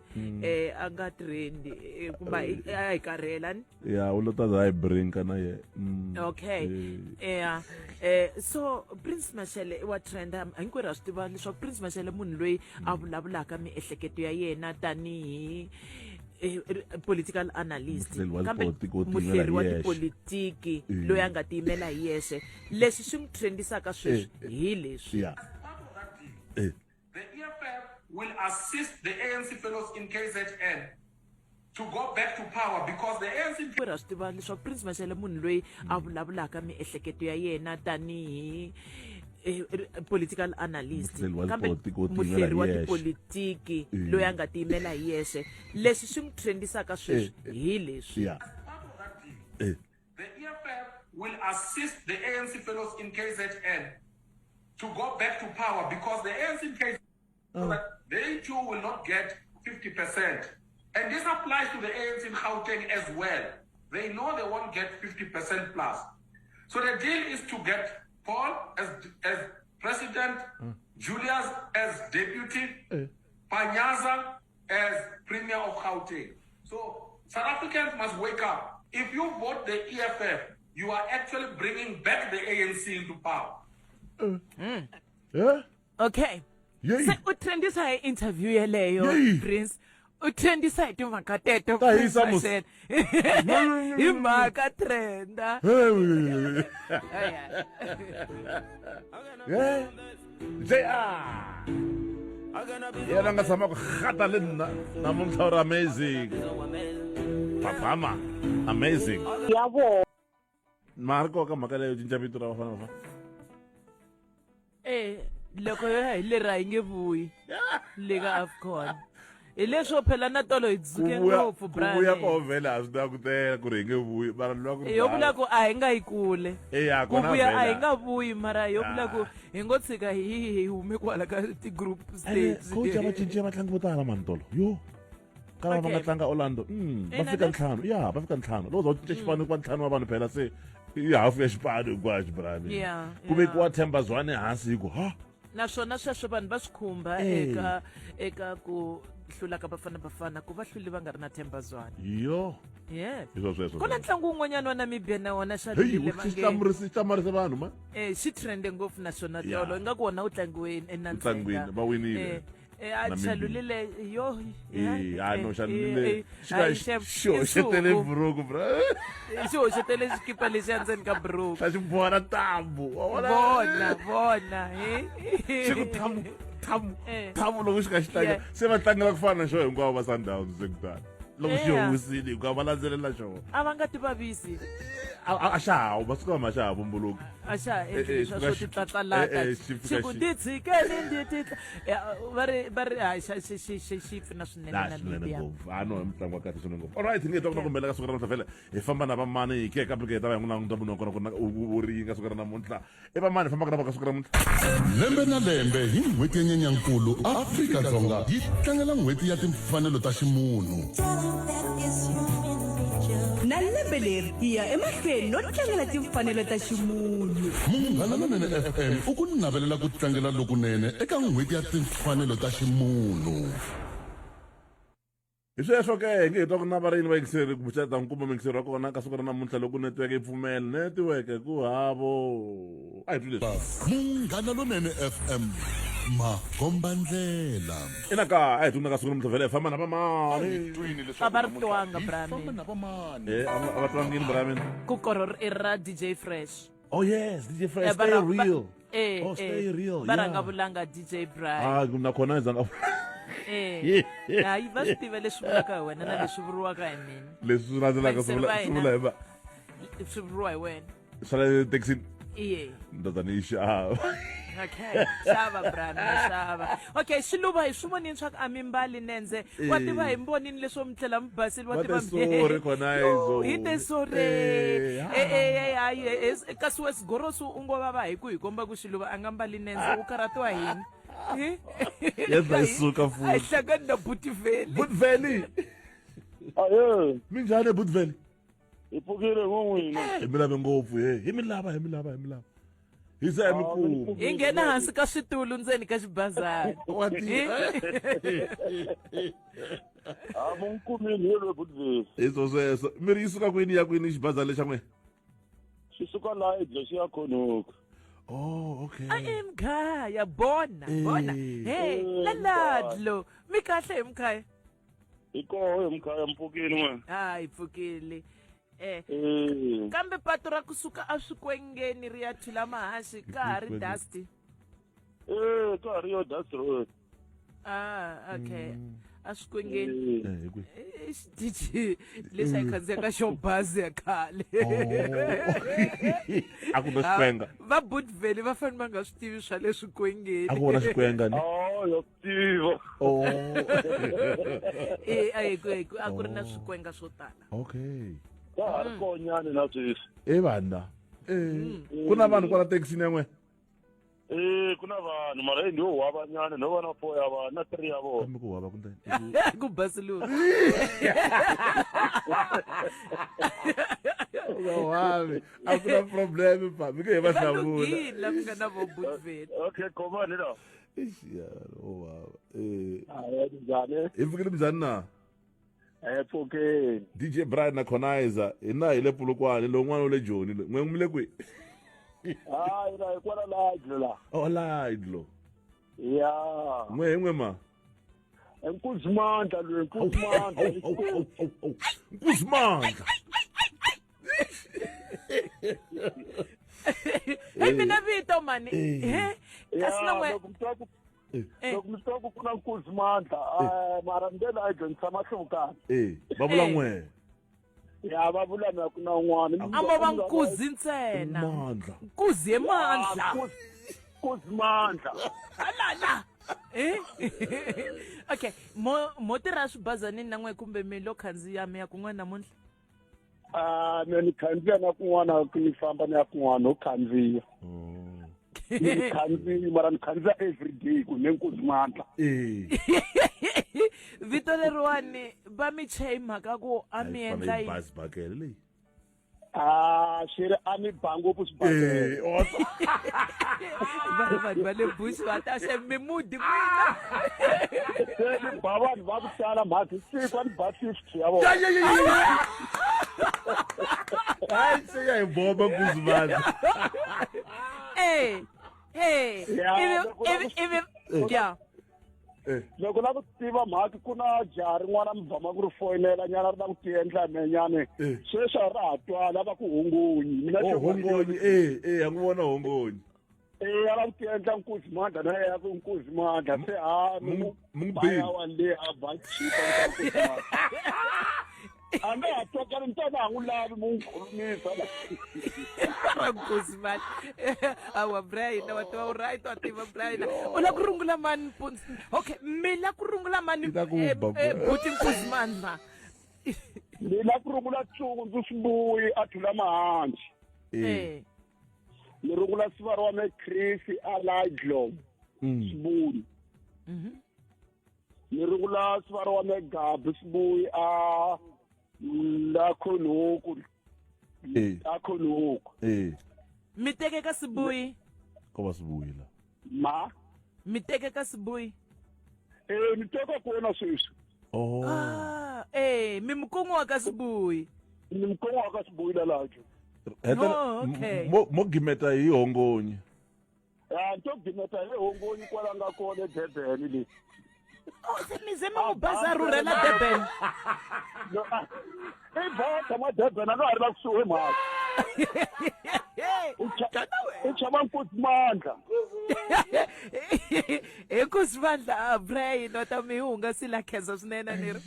a nga trendi kumbe a hi karhela ya u lo ta za hi brinka na ye okay yeah so Prince Mashele wa trend hinkwerhu ha swi tiva leswaku Prince Mashele munhu loyi a vulavulaka miehleketo ya yena tanihi political analyst kambe muhleri wa tipolitiki loyi a nga tiyimela hi yexe leswi swi n'wi trendisaka sweswi hi leswi The EFF will assist the ANC fellows in KZN to go back to power because the ANC ha swi tiva leswaku Prince Mashele munhu loyi a vulavulaka miehleketo ya yena tanihi political analyst kambe muhleri wa tipolitiki loyi a nga tiyimela hi yexe leswi swi n'wi trendisaka sweswi hi leswi The EFF will assist the ANC fellows in KZN to go back to power because the ANC in KZN so that they too will not get 50%. And this applies to the ANC in Gauteng as well. They know they won't get 50% plus. So the deal is to get Paul as president, Julius as deputy, Panyaza as premier of Gauteng. So South Africans must wake up. If you vote the EFF, you are actually bringing back the ANC into power. Okay. Se u trendisa hi interview yeleyo Prince u trendisa hi timhaka teto hi mhaka trenda yena nga tshama ku gata le nna namuntlha u ri amazing papama amazing mari koka mhaka leyo cinca vito ra Bafana Bafana loko hi leri hi nge vuyi le ka AFCON hi leswo phela na tolo hi dzuke ngopfu Brian kuvuya ko vhela a swi ta ku tela ku ri hi nge vuyi mara lwa ku yo vula ku a hi nga yi kule kuvuya a hi nga vuyi mara yo vula ku hi ngo tshika hi hume kwala ka ti-group stage coach va cince vatlangi vo tala mantolo yo kala va nga tlanga Orlando va fika ntlhanu va fika ntlhanu loko za u cince xipano ku va ntlhanu wa vanhu phela se i hafu ya xipano hinkwaxo Brian ku vekiwa Themba Zwane hansi hi ku naswona sweswo vanhu va swi khumba eka ku hlula ka Bafana ku va hluli va nga ri na Themba Zwane ku na ntlangu wun'wanyana wa Namibia na wona xitamarisa vanhu ma xi trende ngopfu naswona tolo ingaku wona wu tlangiweni enantsena va winile a xalulile yo no xalulile xi hoxetele buruku bro xi hoxetele xikipa lexi endzeni ka buruku xa xi boha na tambu vona xi ku qamu loko xi ka xi tlanga se va tlangela ku fana na xo hinkwavo va Sundowns sekutani loko xi wisile hinkwavo va landzelela xona a va nga ti vavisi a xa hawu masiku lama a xa ha vumbuluki a xa ha endli swa swo titlatlalata xi ku ndi tshikeni ndi va ri hayi xi pfuna swinene na media no mitlangu wa kahle swinene ngopfu alright ni ta ku kombela ka siku ra namuntlha vhele hi famba na vamani hi ke ka aplike hi ta va hi n'wi languta munhu wa kona u ringa siku ra namuntlha i vamani hi fambaka na vaka siku ra namuntlha lembe na lembe hi n'hweti ya nyenyankulu Afrika-Dzonga yi tlangela n'hweti ya timfanelo ta ximunhu na lembe leri hi ya emahlweni no tlangela timfanelo ta ximunhu Munghana Lonene FM u ku navelela ku tlangela lokunene eka n'hweti ya timfanelo ta ximunhu hi sweswo ke hi nge hi twa ku na varimi va yingiseri ku buceta nkumo mingiseri wa kona ka siku ra namuntlha loko netiweke yi pfumela netiweke ku havo a hi twi leswi Munghana Lonene FM makombandlela ina ka a hi twi na ka siku namuntlha vhele hi famba na vamani a va ri twanga brami a va twangini brami ku koror i ra DJ Fresh oh yes DJ Fresh stay real stay real va ranga vulanga DJ Brian nakona izanga hayi va swi tiva leswi vulaka hi wena na leswi vuriwaka hi mina leswi landzelaka swi vula swi vuriwa hi wena swa le taxini iye ndodana yi xava okay xava brana xava okay xiluva hi swi vonini swa ku a mi mbali nenze wa tiva hi mbonini leswo mi tlhela mi basile wa tiva hi te sore kasi wes gorosu u ngo vava hi ku hi komba ku xiluva a nga mbali nenze u karhatiwa yini yezayisuka futhi ayihlangani na Butiveli Butiveli ayo minjani Butiveli ipfukile n'wina hi milava ngopfu hi milava hi se mikulu hi nghena hansi ka switulu ndzeni ka xibazari a munkumini yelo Butiveli hizo sweswo miri yi suka kwini ya kwini xibazari lexa n'wina xi suka laha edlo xi ya khonoka oh okay I am Khaya bona hey laladlo mi kahle hi mkhaya ikoho hi mkhaya mpfukini mwana hayi pfukile kambe patu ra kusuka a swikwengeni ri ya thula mahaxi ka ha ri dusty ka ha ri yo dust road okay a swikwengeni xitichi lexi a hi khandziyaka xo bazi ya khale a ku na xikwenga va Butiveli va fanele va nga swi tivi swa le swikwengeni a ku vona xikwenga ni yo tiva a ku ri na swikwenga swo tala okay ka ha ri konyani na sweswi vana ku na vanhu kwala taxini ya n'wena ku na vanhu mara hi ndio wavanyana no vona 4 ya vanhu na 3 ya vona ku hava kunde ku basiliwa wawe a ku na problem pa mi ke va hlavula la mi nga na vo Butiveli okay komani la wow njhani hi fikile mjani na pfukeni DJ Brian na Khonaiza hina hi le Polokwane lon'wana u le Joni n'we mi le kwi hayi la hi kwala laidlo la laidlo ya n'we ma Nkuzimandla lo Nkuzimandla Nkuzimandla mina vito mani asinamwe loko mtoko kuna Nkuzimandla mara ndela a dyondzisa mahluvukani va vula n'we ya va vula na kuna un'wana ama va Nkuzi ntsena Nkuzi emandla Nkuzimandla alala okay mo tirha swibazanini na n'we kumbe mi lo khandziya mi ya kun'wana namuntlha ni khandziya na kun'wana ku famba ni ya kun'wana no khandziya ni khandziya mara ni khandziya every day ku ne Nkuzimandla vito leriwani va mi chhe mhaka ku a mi endla yini xiri a ni bango ku swibazele vanhu va le bush va ta xe mimudi mina se ni ba vanhu va ku tala mhaka siku a ni ba 50 ya vona hayi se ya hi bomba Nkuzimandla yeah loko la ku tiva mhaka ku na jaha rin'wana mi bama ku ri foyinela nyana ri la ku tiendla menyani sweswi ra ha twala va ku hongonyi mina hongonyi a ngu vona hongonyi akakuyenhla unkuzimandla naye yakho unkuzimandla Mungibili. wale abachipa unkuzimandla angaxoxela umntwana ngulabi mungikhulumisa la Nkuzimandla awa Brian wa right wativa Brian ula kurungula mani punsi okay mina kurungula mani buti Nkuzimandla mina kurungula tsuku nzusibuyi athula mahanji nirungula sivaro wa me Chris Alaidlo sibuyi nirungula sivaro wa me Gabi sibuyi a la Khonoko akhonoko miteke ka Sibuyi Koba Sibuyi la ma miteke ka Sibuyi miteka kona sweswi mimkongo wa ka Sibuyi mimkongo wa ka Sibuyi la lajo okay mo gimeta hi hongonyi nto gimeta hi hongonyi kwala nga kona eDurban le semizeme mubaza rurela Durban ibota maDurban akari la kusuhi mhaka uchama Nkuzimandla Nkuzimandla Brian nota mihunga silakhenza swinene niri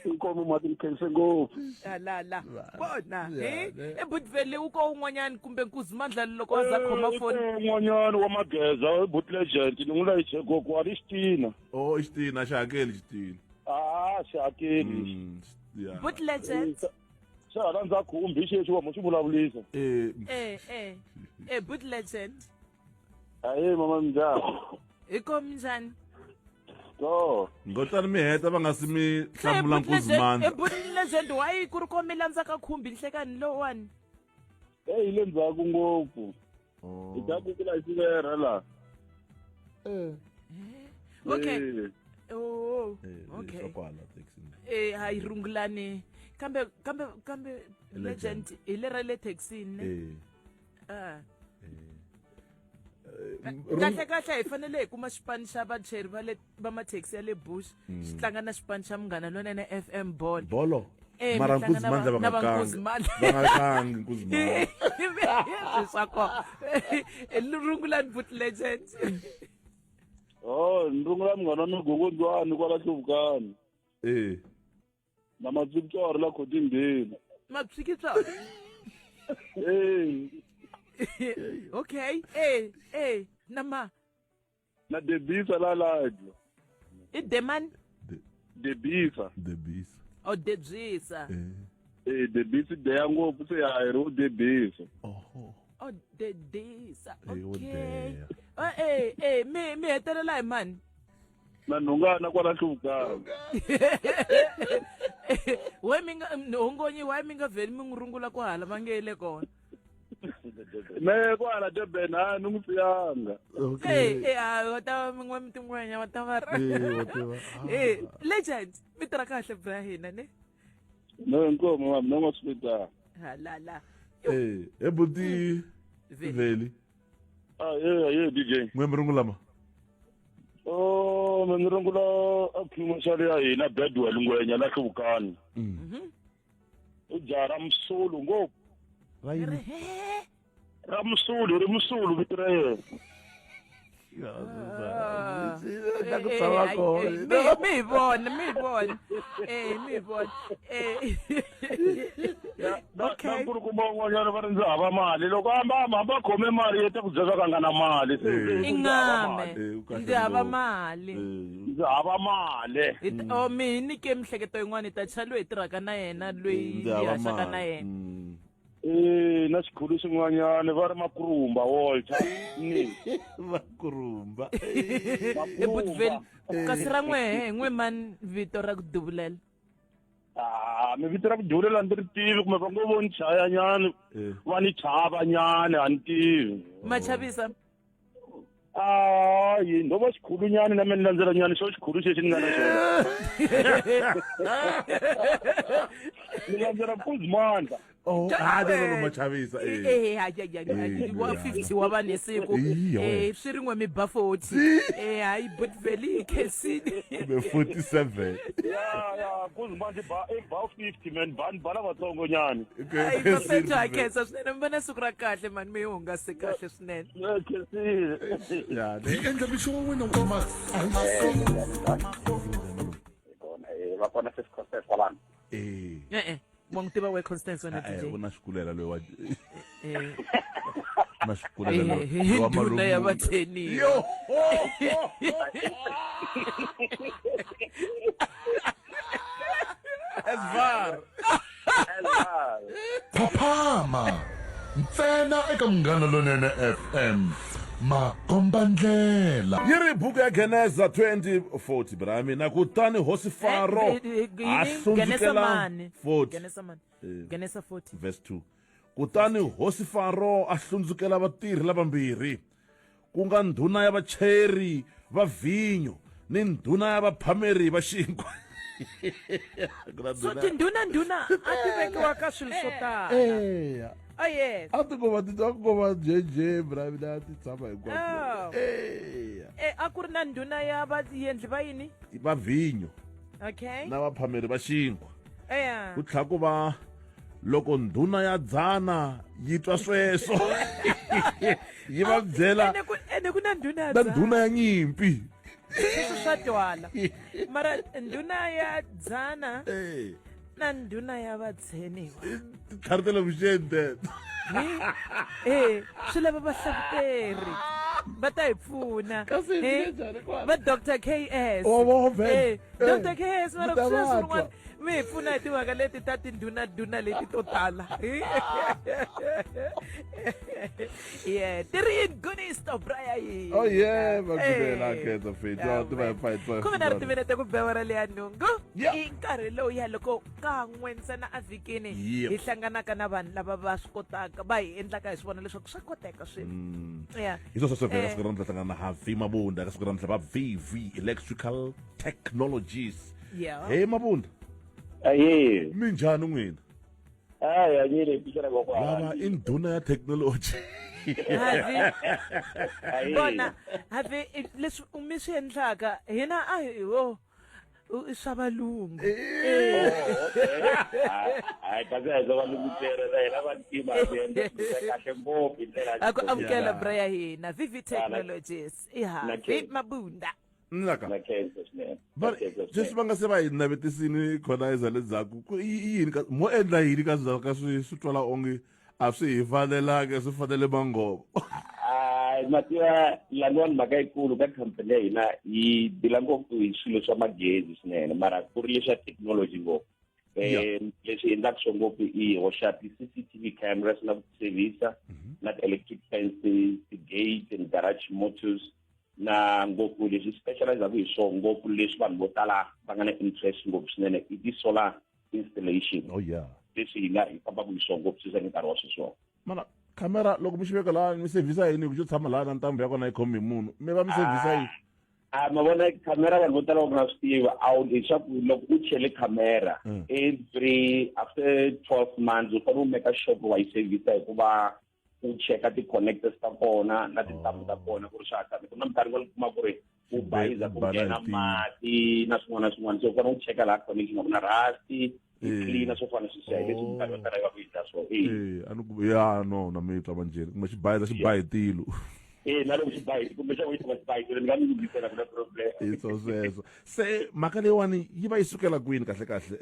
inkomo matimkhense ngopfu la bona ebudvele uko un'wanyani kumbe Nkuzimandla loko aza khoma foni un'wanyani wa mageza but legend ni n'wi layiche gogo wa Ristina Ristina xihakeli Ristina xihakeli but legend xa rhandza khumbi xexi wa mo xi vulavulisa but legend aye mama minjhani iko minjhani ngotani mi heta va nga si mi hlamula Nkuzimandla but legend why ku ri komela ndzaka khumbi nhlekani lowani hi le ndzhaku ngopfu hi ta kukula hi sivera la okay okay hayi rungulani kambe legend ile ra le taxini kahle hi fanele hi kuma xipano xa vacheri va mathekisi ya le bush xi tlanga na xipano xa Munghana Lonene FM bolo mara Nkuzimandla va nga kangi Nkuzimandla swako rungulani but legend nrungula Munghana Nogogondzwani kwala Hluvukani na Matsipitswari la Khodimbeni Matsipitswari okay nama na Debisa la Laidlo Deman Debisa oh Debisa Debisa deya ngopfu se ya ro Debisa oh Debisa okay mi hetelela hi mani na Nhungana kwala Hluvukani we minga hongonyi why minga veli mingurungula ku hala vangele kona me kwala Durban nungusiyanga wata mingwe mitingwenya wata vara legend mitra kahle Brian ne no nkomo mama no hospital la ebuti veli yeah DJ ngwe mrungulama menirungula aphumashali ya hina Bedwell ngwenya la Hluvukani ujara Msulu ngopfu Ramsulu rimsulu vitraye mi vona okay ku mongonyana va ri ndzi hava mali loko hamba khome mali yeta ku byeka ka nga na mali ingame ndzi hava mali mi nyike mihleketo yin'wana ta chalo hi tirhaka na yena loyi hi haxaka na yena na xikhulu xin'wanyana va ri Makurumba Walter Makurumba ebudveli kasi ra n'we mani vito ra ku duvulela mi vito ra ku duvulela ndzi ri tivi kumbe va ngo vo ni chaya nyana va ni chava nyana a ni tivi machavisa hayi ndo va xikhulu nyana na me ni landzela nyana xo xikhulu xexi ni nga na xona ni landzela Nkuzimandla Oh, lo machavisa. Wa 50 wa vanesiku. Swi rin'we mi ba 40. Hayi but veli khesini. Be 47. Ya, kuzimanje ba 50 man, bana vatsongo nyani. Hayi bafethu akhensa swinene mbona siku ra kahle man mi hungase kahle swinene. Ya, endla bisho wena ngoma. Va kona se Constance walani. Mongtiva we Constance wena DJ. Una xikulela loyi wa na Eh, xikulela loyi wa ndhuna ya vatheni. Yo. Esvar. Phaphama ntsena eka Munghana Lonene FM makombandlela yi ri buku ya Geneza 2040 brami na kutani hosi Faro Genesa 40 verse 2 kutani hosi Faro a hlundzukela vatirhi lavambirhi ku nga ndhuna ya vacheri va vinyo ni ndhuna ya vaphameri va xinkwa. So tindhuna a ti vekiwa ka swilo swo tala. Oh yes. A ti koma JJ brami na ti tshama hinkwako. A ku ri na ndhuna ya vaendli va yini? Va vinyo Okay. na vaphameri va xinkwa. Yeah. Ku tlha ku va loko ndhuna ya dzana yi twa sweswo yi va byela ene ku na ndhuna ya na ndhuna ya nyimpi. Sweswo swa twala mara ndhuna ya dzana na ndhuna ya vatseniwa tlhari television swi lava vahlavuteri va ta hi pfuna va Dr. KS Dr. KS mara sweswo rin'wana mi hi pfuna hi timhaka leti ta tindhuna leti to tala. Ti ri yini gunisto Brian. Oh yeah, magudela khetha fethu ti va hi fight. Khume na ri timinete ku bewa ra leya nhungu i nkarhi lowuya loko kan'we ntsena a vhikini hi hlanganaka na vanhu lava va swi kotaka va hi endlaka hi swi vona leswaku swa koteka swilo. Hi sweswo swo vhela siku ra namuntlha hlangana na Havi Mabunda ka siku ra namuntlha va VV Electrical Technologies. Hey Mabunda. Aye. Minjhani n'wina? Hanyile picture go kwa. Lava i ndhuna ya technology. Bona have leswi mi swi endlaka hina a hi wo swa valungu. Hayi kaze zo valungutera la hina va ntima ende kahle ngopfu indlela. Aku amukela Brian hina VV Technologies. Havi Mabunda. Naka. But just va nga se va hi navetisini khonaiza le ndzhaku yini mo endla yini ka ndzhaku swi twala onge a swi hi fanelanga swi fanele mangovo. Mativa laniwani mhaka yikulu ka company hina yi dila ngopfu hi swilo swa magezi swinene mara ku ri leswa technology ngopfu. Leswi endlaka swo ngopfu i hoxa ti-CCTV cameras na ku servisa na ti-electric fences, ti-gate and garage motors na ngopfu leswi specializaku hi swona ngopfu leswi vanhu vo tala va nga na interest ngopfu swinene i ti-solar installation. Leswi hi nga hi fambaka hi swona ngopfu sweswi nkarhi wa sweswona. Mana camera loko mi xi veka laha mi sevhisa yini ku xo tshama laha na ntambu ya kona yi khomi hi munhu mi va mi sevhisa yini? Ma vona camera vanhu vo tala va nga swi tiva a wu leswaku loko u chele camera after 12 months u fanele u make sure ku wa yi sevhisa hikuva u cheka ti-connectors ta kona na tintambu ta kona ku ri swa kahle ku na minkarhi va kuma ku ri u bayiza ku nghena mati na swin'wana na swin'wana so u fanele u cheka laha connection a ku na rasti cleaner swo fana swisiya hi leswi minkarhi va tala va ku hita swona. Ya no na mi twa manjeni kuma xi bayiza xi bayi tilo. Na loko xi bayi kumbe xa wena xi bayi ni nga mi lunghisela ku na problem. Hi sweswo se mhaka leyiwani yi va yi sukela kwini kahle kahle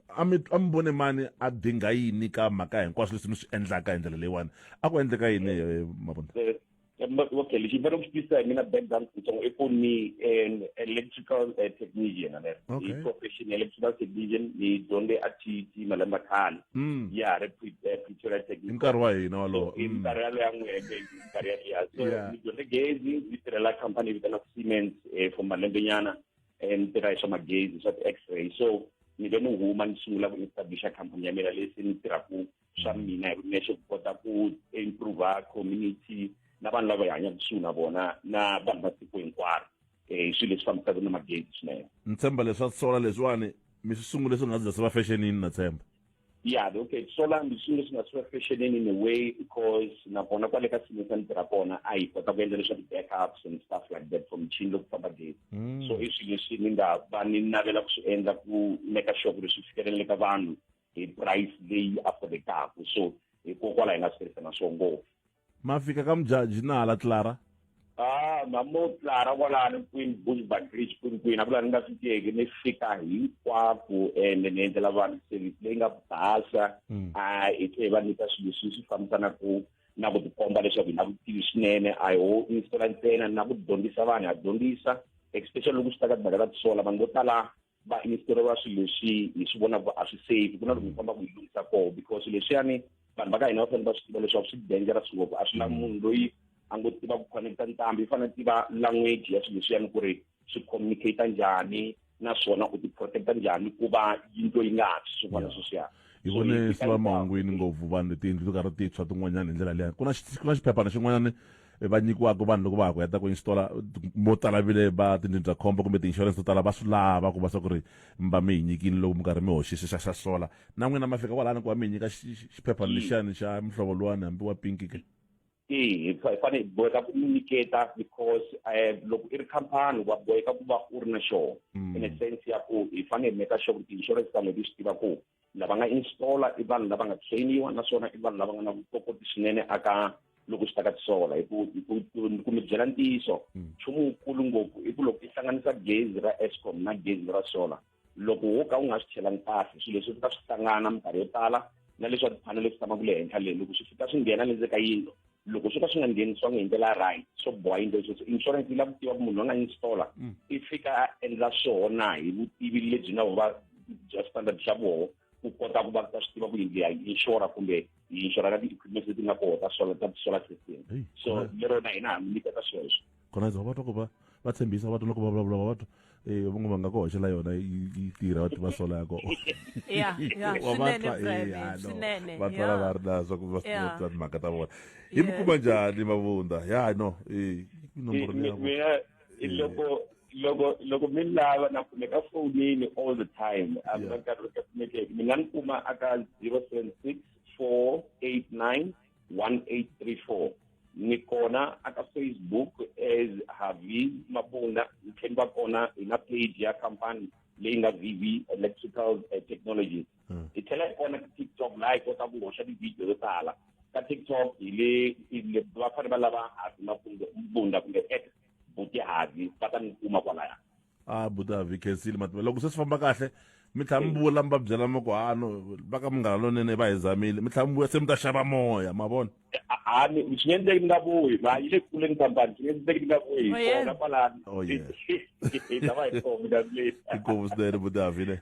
a mi vone mani a dinga yini ka mhaka hinkwaswo leswi mi swi endlaka hi ndlela leyiwani a ku endleka yini Mabunda? Okay, lexi ni fanele ku xi twisisa hi mina background kutsongo i ku ni electrical technician ni profession electrical technician ni dyondze a TT malembe khale ya Pretoria technical nkarhi wa hina walowo nkarhi yalowo ya n'weke nkarhi yaliya so ni dyondze gezi ni tirhela company vitanaku Siemens for malembe nyana ni tirha hi swa magezi swa ti-X-ray so ni ve ni huma ni sungula ku establisha company ya mina leswi ni tirhaku swa mina hi nexe ku kota ku improve community na vanhu lava hi hanyaka kusuhi na vona na vanhu va tiko hinkwaro swilo leswi fambisaka na magezi swinene. Ni tshemba leswi swa sola leswiwani mi swi sungule swi nga zi se va fashionini na tshemba. Yeah, okay. Solar machine is not fashioning in a way because na bona kwale ka simo sa ntira kona ai kota ku endla leswaku backups and stuff like that from machine loku famba gezi. So if you see ninga va ni navela ku swi endla ku make sure ku swi fikelele ka vanhu hi price leyi affordable. So hikokwalaho hi nga swi tirhisa na swona. Mafika ka mjaji na hala Clara. Mamo Clara kwalano Queen Bushbuck Bridge Queen akula nga swi tiyeki ni fika hinkwako and ni endlela vanhu service leyi nga basa va nyika swilo swi fambisana ku na ku tikomba leswaku hi na vutivi swinene a ho installa ntsena na ku dyondzisa vanhu a dyondzisa especially loko swi ta ka timhaka ta tisola vanhu vo tala va installeriwa swilo leswi hi swi vona a swi safe ku na loko hi famba ku hi lunghisa koho because leswiyani vanhu va ka hina va fanele va swi tiva leswaku swi dangerous ngopfu a swi lavi munhu loyi a ngo tiva ku connecta ntambi i fanele tiva language ya swilo leswiyani ku ri swi communicate njhani naswona u ti-protecta njhani ku va yindlo yi nga hatli swin'wana sweswiyani hi vone swi va mahungwini ngopfu vanhu tiyindlu to karhi tintshwa tin'wanyana hi ndlela liya ku na xiphephana xin'wanyana va nyikiwaka vanhu loko va ha ku heta ku installa mo tala vile va tindzindzakhombo kumbe ti-insurance to tala va swi lava ku va swa ku ri mi va mi hi nyikini loko mi karhi mi hoxisa xa sola na n'wina ma fika kwalani ku va mi hi nyika xiphephana lexiyani xa muhlovo luwani hambi wa pinki ke hi fanele boheka ku nyiketa because loko i ri khampani wa boheka ku va u ri na xona in a sense ya ku hi fanele meka sure ku ti-insurance ta leti swi tiva ku lava nga installa i vanhu lava nga trainiwa naswona i vanhu lava nga na vutokoti swinene aka loko swi ta ka tisola hi ku mi byela ntiyiso nchumu wukulu ngopfu i ku loko i hlanganisa gezi ra Eskom na gezi ra sola loko wo ka u nga swi chelangi kahle swilo leswi swi ta swi hlangana minkarhi yo tala na leswaku ti-panele swi tshama ku le henhla le loko swi fika swi nghena le ndzeni ka yindlo loko swi ka swi nga nghenisiwangi hi ndlela right swo boha yindlo leswi insurance yi lava ku tiva ku munhu loyi nga installa i fika a endla swona hi vutivi lebyi na vova bya standard xa voho ku kota ku va ta swi tiva ku yindlu ya inshora kumbe hi inshora na ti-equipment leti nga koho ta solar system so lero na hina ha mi nyiketa sweswo kona za va twa ku va tshembisa va twa loko va vulavula va twa van'we va nga ku hoxela yona yi tirha va tiva sola ya koho swinene va twala va ri na swa ku va swi timhaka ta vona hi mi kuma njhani Mavunda ya no nomboro loko mi lava na kumeka fonini all the time I'm not going to make mi nga ni kuma aka 0764891834 ni kona aka Facebook as Haviz Mabunda mi tlhela va kona hi na page ya company leyi nga VV Electrical Technologies hi tlhela hi kona TikTok laha hi kota ku hoxa ti-video to tala ka TikTok hi le va fanele va lava Haviz Mabunda kumbe buti Haviz va ta ni kuma kwalaya buti Haviz khensile matimba loko se swi famba kahle mi tlhela mi vula mi va byela mi ku va ka munghana lonene va hi zamile mi tlhela mi vuya se mi ta xava moya ma vona swi nge endleki ni nga vuyi va yi le kule ni khampani swi nge endleki ni nga vuyi hi kona kwalano hi ta va hi kona mina inkomu swinene buti Haviz ne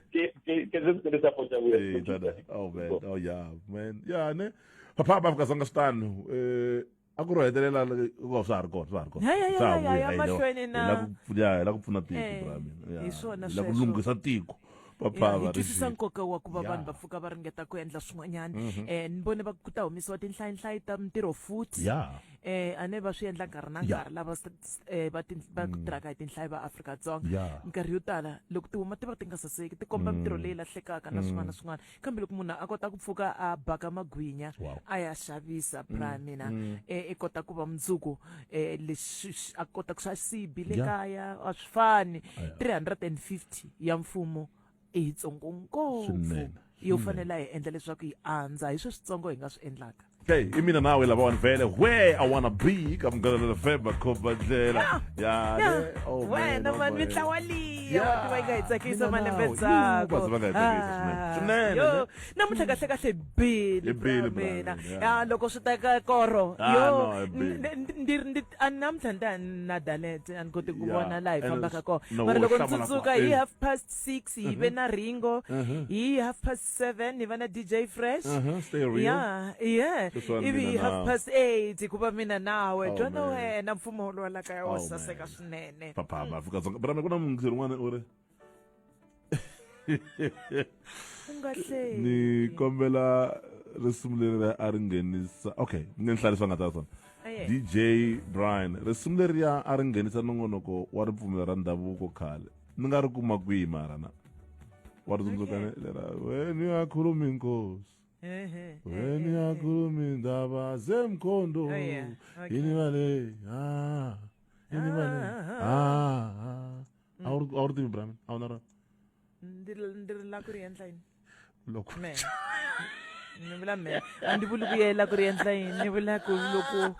ke se swi tirhisa pocha vuya man ya ne papa Afrika Dzonga switano a ku ro hetelela swa ha ri kona ya mahlweni na la ku pfuna tiko ra mina la ku lunghisa tiko hi twisisa nkoka wa ku va vanhu va pfuka va ringeta ku endla swin'wanyana ni vone va ku ta humesiwa tinhlayihlayi ta mintirho futhi a ne va swi endla nkarhi na nkarhi lava va tirhaka hi tinhlayi va Afrika-Dzonga nkarhi yo tala loko tihuma ti va ti nga saseki ti komba mintirho leyi lahlekaka na swin'wana na swin'wana kambe loko munhu a kota ku pfuka a baka magwinya a ya xavisa mina i kota ku va mundzuku leswi a kota ku swa sibi le kaya a swi fani 350 ya mfumo i yitsongo ngopfu yo fanele hi endla leswaku hi andza hi switsongo hi nga swi endlaka Okay, I mean now we'll have vele where I wanna be. I'm gonna November kubadlela. When man mitlawali. Ya wati ga itsakisa malembe tsako. Yo, namuhla kahle kahle bill mina. Ya loko swi ta ka koro. Yo, namuhla nadalete angote ku vona live famba ka ko. Mara loko ntsutsuka hi 6:30 hi ve na Ringo. Hi 7:30 hi va na DJ Fresh. Stay real. Yeah. Ivi 8:30 kuba mina nawe twana wena mfumo lo la kaya wasaseka swinene papa Afrika Dzonga bra kuna mungiseri n'wana uri ungahle ni kombela risimu leri a ri nghenisa okay ni nhlarisa nga ta swona DJ Brian risimu leri a ri nghenisa nongonoko wa ripfumelo ra ndhavuko khale ni nga ri kuma kwihi mara na warizundzukane lera weni yakhuluma inkosi weni yakhuluma indaba zemkhondo yini male yini male awuritivi Brahmin awunara ndiri la ku ri endla yini loko ni vula me a ndi vuli ku yela ku ri endla yini ni vula ku loko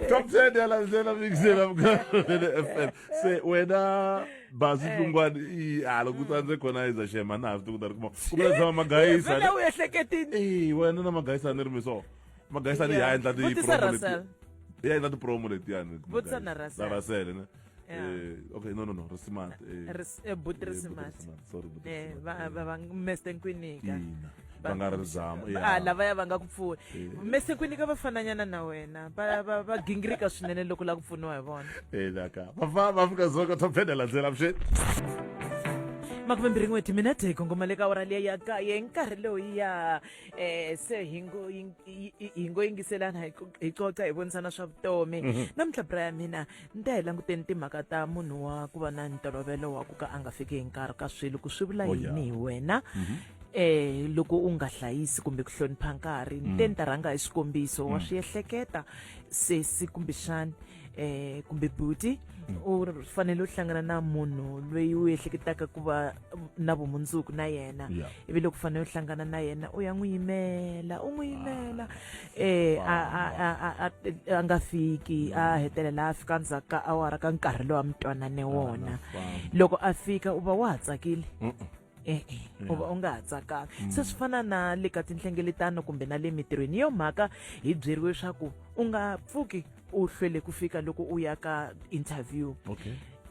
Top 10 yalandzela mixela FM se wena Bazi Hlungwane loko utsanze khona iza shema na hafu kutari kuma zama magayisa vele u ehleketini wena na magayisa ni ri so magayisa ni ya endla ti promo leti ya endla ti promo leti yani vutisa na Rasel ne okay no Resimat but Resimat sorry va Mr Nkwinika bangarizama lavaya va nga ku pfuna Mr Nkwinika va fananyana na wena va gingirika swinene loko la ku pfuniwa hi vona laka va fika zoka top 10 landzela mshit makume mbirhi n'weti mina teko ngoma le ka ora liya ya kaye nkarhi lowu ya se hingo yingiselana hi coca hi vonisana swa vutomi namuntlha bra ya mina ni ta hi languteni timhaka ta munhu wa ku va na ntolovelo wa ku ka a nga fiki hi nkarhi ka swilo ku swi vula yini hi wena loko u nga hlayisi kumbe ku hlonipha nkarhi ni te ni ta rhanga hi xikombiso wa swi ehleketa sesi kumbexani kumbe buti u fanele u hlangana na munhu loyi u ehleketaka ku va na vumundzuku na yena ivi loko u fanele u hlangana na yena u ya n'wi yimela u n'wi yimela a nga fiki a hetelela a fika ndzhaku ka awara ka nkarhi lowu a mi twanane wona loko a fika u va wa ha tsakile u va u nga ha tsakanga se swi fana na le ka tinhlengeletano kumbe na le mitirhweni yo mhaka hi byeriwe swa ku u nga pfuki u hlwele ku fika loko u ya ka interview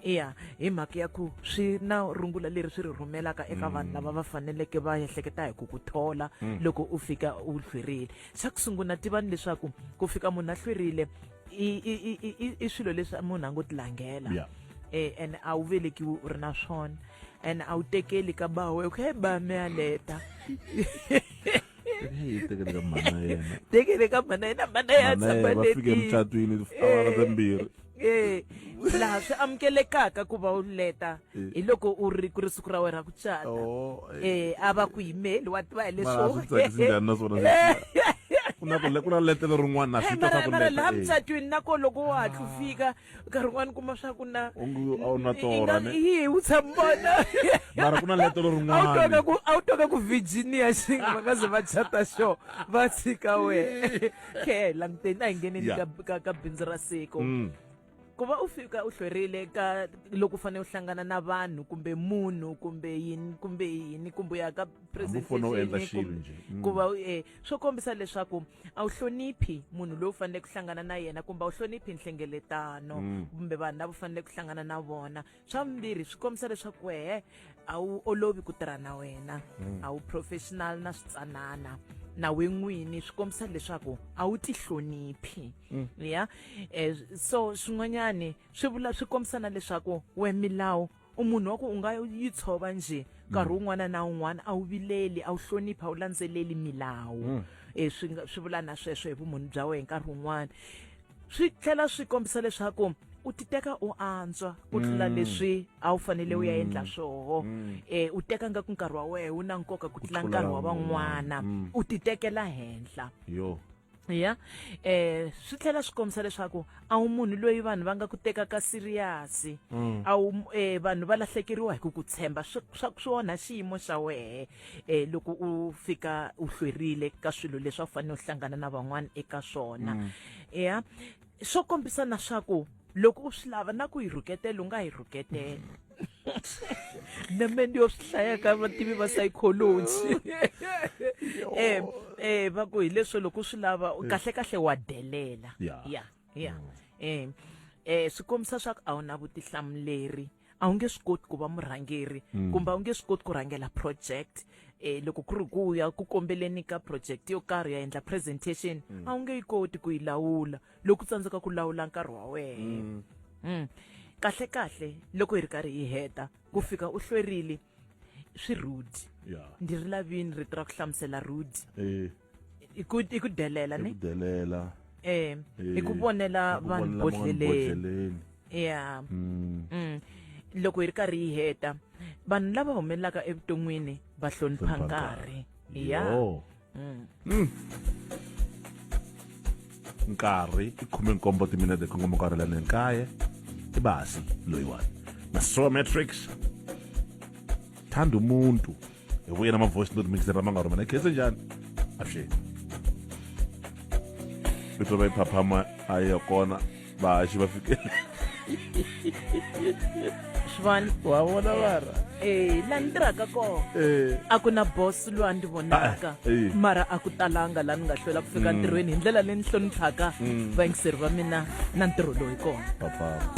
hi mhaka ya ku swi na rungula leri swi ri rhumelaka eka vanhu lava va faneleke va ehleketa hi ku ku thola loko u fika u hlwerile xa ku sungula tivani leswaku ku fika munhu a hlwerile i swilo leswi munhu a ngo ti langela and a wu velekiwi u ri na swona and a wu tekeli ka bawe okay ba me aleta tekele ka mana yena mana ya emcatwini awara timbirhi laha swi amukelekaka ku va u leta hi loko u ri ku ri siku ra wena ku cata a va ku yimeli wa tiva hi leswo ku na letelo rin'wana na swi ta ku mara laha mucatwini nako loko wa hatla u fika nkarhi wun'wana kuma swa ku na a wu na tora hi u tshambona mara ku na letelo rin'wana a wu toka ku Virginia xingi va nga ze va chata xo va tshika we languteni a hi ngeneni ka bindzu ra siku ku va u fika u hlwerile ka loko u fanele u hlangana na vanhu kumbe munhu kumbe yini kumbe ya ka presentation ku va swo kombisa leswaku a wu hloniphi munhu loyi u fanele ku hlangana na yena kumbe a wu hloniphi nhlengeletano kumbe vanhu lava u fanele ku hlangana na vona swa vumbirhi swi kombisa leswaku wehe a wu olovi ku tirha na wena a wu professional na switsanana na we n'wini swi kombisa leswaku a wu ti hloniphi so swin'wanyani swi kombisa na leswaku we milawu u munhu wa ku u nga yi tshova nje nkarhi wun'wana na wun'wana a wu vileli a wu hloniphi a wu landzeleli milawu swi vula na sweswo hi vumunhu bya wena nkarhi wun'wana swi tlhela swi kombisa leswaku u ti teka u antswa ku tlula leswi a wu fanele u ya endla swoho u teka nga ku nkarhi wa wena wu na nkoka ku tlula nkarhi wa van'wana u ti tekela henhla swi tlhela swi kombisa leswaku a wu munhu loyi vanhu va nga ku tekaka siriyasi a wu vanhu va lahlekeriwa hi ku ku tshemba swi onha xiyimo xa wehe loko u fika u hlwerile ka swilo leswi a wu fanele u hlangana na van'wana eka swona swo kombisa na swaku loko u swi lava na ku yi rhuketela u nga yi rhuketela na mendi yo swi hlaya ka vativi va psychology va ku hi leswo loko u swi lava kahle wa delela swi kombisa swa ku a wu na vutihlamuleri a wu nge swi koti ku va murhangeri kumbe a wu nge swi koti ku rhangela project loko ku ri ku ya ku kombeleni ka project yo karhi ya endla presentation a wu nge yi koti ku yi lawula loko u tsandzeka ku lawula nkarhi wa wena kahle loko hi ri karhi hi heta ku fika u hlwerile swi rude ndi ri lavini rito ra ku hlamusela rude i ku delela ne delela hi ku vonela vanhu bodleleni ya loko hi ri karhi hi heta vanhu lava humelelaka evuton'wini va hlonipha nkarhi ya nkarhi i 17 timinete kongoma nkarhi lani nkaye i basi loyiwani na Soul Matrix thanda umuntu evuye na ma-voice note mixera mangaro mana khese njani avxe vito va iphaphama a ya kona vahaxi va fikele Shvan wa vona vara la ni tirhaka kona a ku na boss loyi a ndzi vonaka mara a ku talanga la ni nga hlwela ku fika ntirhweni hi ndlela leyi ni hloniphaka vayingiseri va mina na ntirho loyi kona